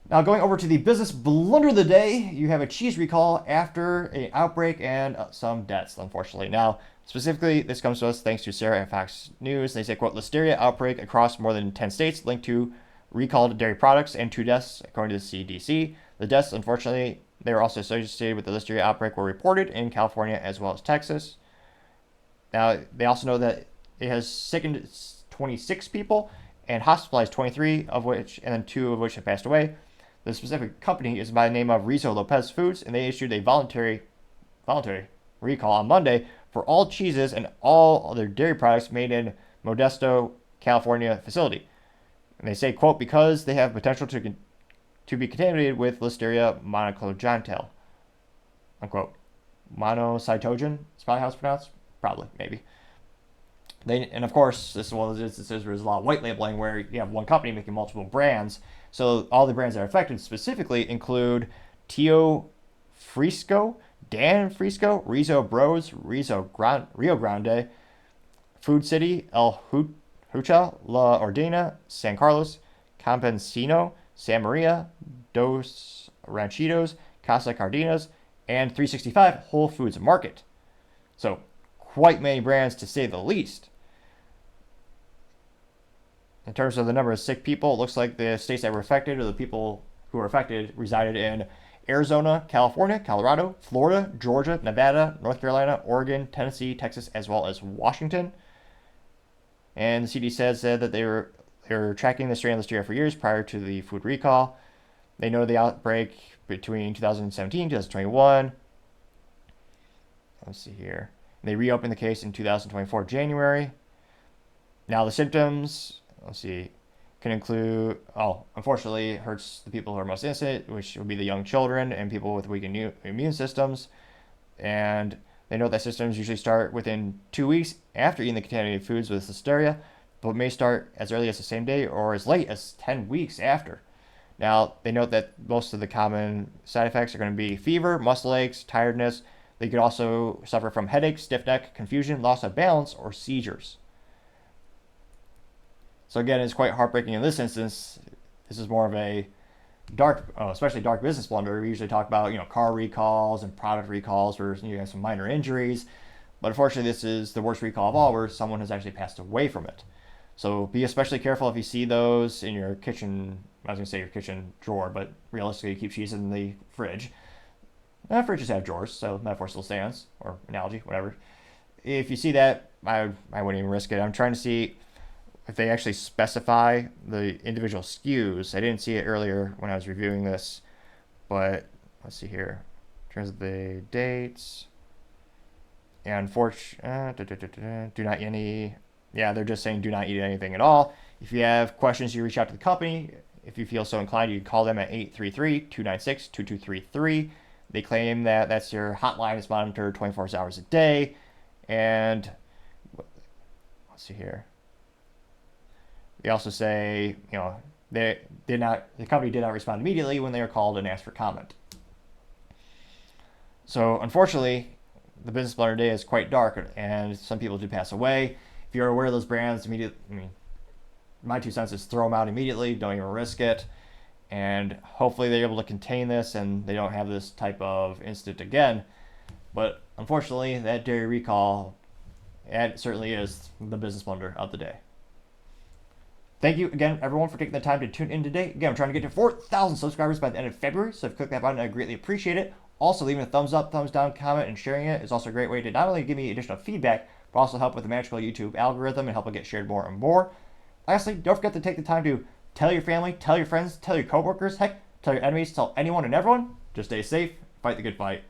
Now, going over to the business blunder of the day, you have a cheese recall after an outbreak and some deaths, unfortunately. Now, specifically, this comes to us thanks to Sarah at Fox News. They say, quote, listeria outbreak across more than 10 states linked to recalled dairy products and 2 deaths, according to the CDC. The deaths, unfortunately, they were also associated with the listeria outbreak, were reported in California as well as Texas. Now, they also know that it has sickened 26 people and hospitalized 23, of which, and then 2 of which have passed away. The specific company is by the name of Rizzo Lopez Foods, and they issued a voluntary recall on Monday for all cheeses and all other dairy products made in Modesto, California facility. And they say, quote, because they have potential to be contaminated with Listeria monocytogenetal, unquote. Monocytogen is probably how it's pronounced. Probably, maybe. And of course, this is one of those instances where there's a lot of white labeling where you have one company making multiple brands. So all the brands that are affected specifically include Tio Frisco, Dan Frisco, Rizzo Bros, Rio Grande, Food City, El Hucha, La Ordina, San Carlos, Campesino, San Maria, Dos Ranchitos, Casa Cardenas, and 365 Whole Foods Market. So quite many brands to say the least. In terms of the number of sick people, it looks like the states that were affected, or the people who were affected, resided in Arizona, California, Colorado, Florida, Georgia, Nevada, North Carolina, Oregon, Tennessee, Texas, as well as Washington. And the CDC said that they were tracking the strain of Listeria for years prior to the food recall. They noted the outbreak between 2017 and 2021. Let's see here. They reopened the case in 2024 January. Now the symptoms, let's see, can include, unfortunately, it hurts the people who are most innocent, which would be the young children and people with weak immune systems. And they note that symptoms usually start within 2 weeks after eating the contaminated foods with Listeria, but may start as early as the same day or as late as 10 weeks after. Now, they note that most of the common side effects are going to be fever, muscle aches, tiredness. They could also suffer from headaches, stiff neck, confusion, loss of balance, or seizures. So again, it's quite heartbreaking in this instance. This is more of a especially dark business blunder. We usually talk about car recalls and product recalls where you have some minor injuries, but unfortunately, this is the worst recall of all, where someone has actually passed away from it. So be especially careful if you see those in your kitchen. I was going to say your kitchen drawer, but realistically, you keep cheese in the fridge. Fridges have drawers, so metaphor still stands, or analogy, whatever. If you see that, I wouldn't even risk it. I'm trying to see if they actually specify the individual SKUs. I didn't see it earlier when I was reviewing this, but let's see here. In terms of the dates, and unfortunately, do not eat any. Yeah, they're just saying do not eat anything at all. If you have questions, you reach out to the company. If you feel so inclined, you can call them at 833-296-2233. They claim that that's your hotline. It's monitored 24 hours a day. And let's see here. They also say, the company did not respond immediately when they were called and asked for comment. So unfortunately, the business blunder day is quite dark, and some people do pass away. If you're aware of those brands, my 2 cents is throw them out immediately. Don't even risk it. And hopefully they're able to contain this and they don't have this type of incident again. But unfortunately, that dairy recall, it certainly is the business blunder of the day. Thank you again, everyone, for taking the time to tune in today. Again, I'm trying to get to 4,000 subscribers by the end of February, so if you click that button, I greatly appreciate it. Also, leaving a thumbs up, thumbs down, comment, and sharing it is also a great way to not only give me additional feedback, but also help with the magical YouTube algorithm and help it get shared more and more. lastly, don't forget to take the time to tell your family, tell your friends, tell your coworkers, heck, tell your enemies, tell anyone and everyone. Just stay safe, fight the good fight.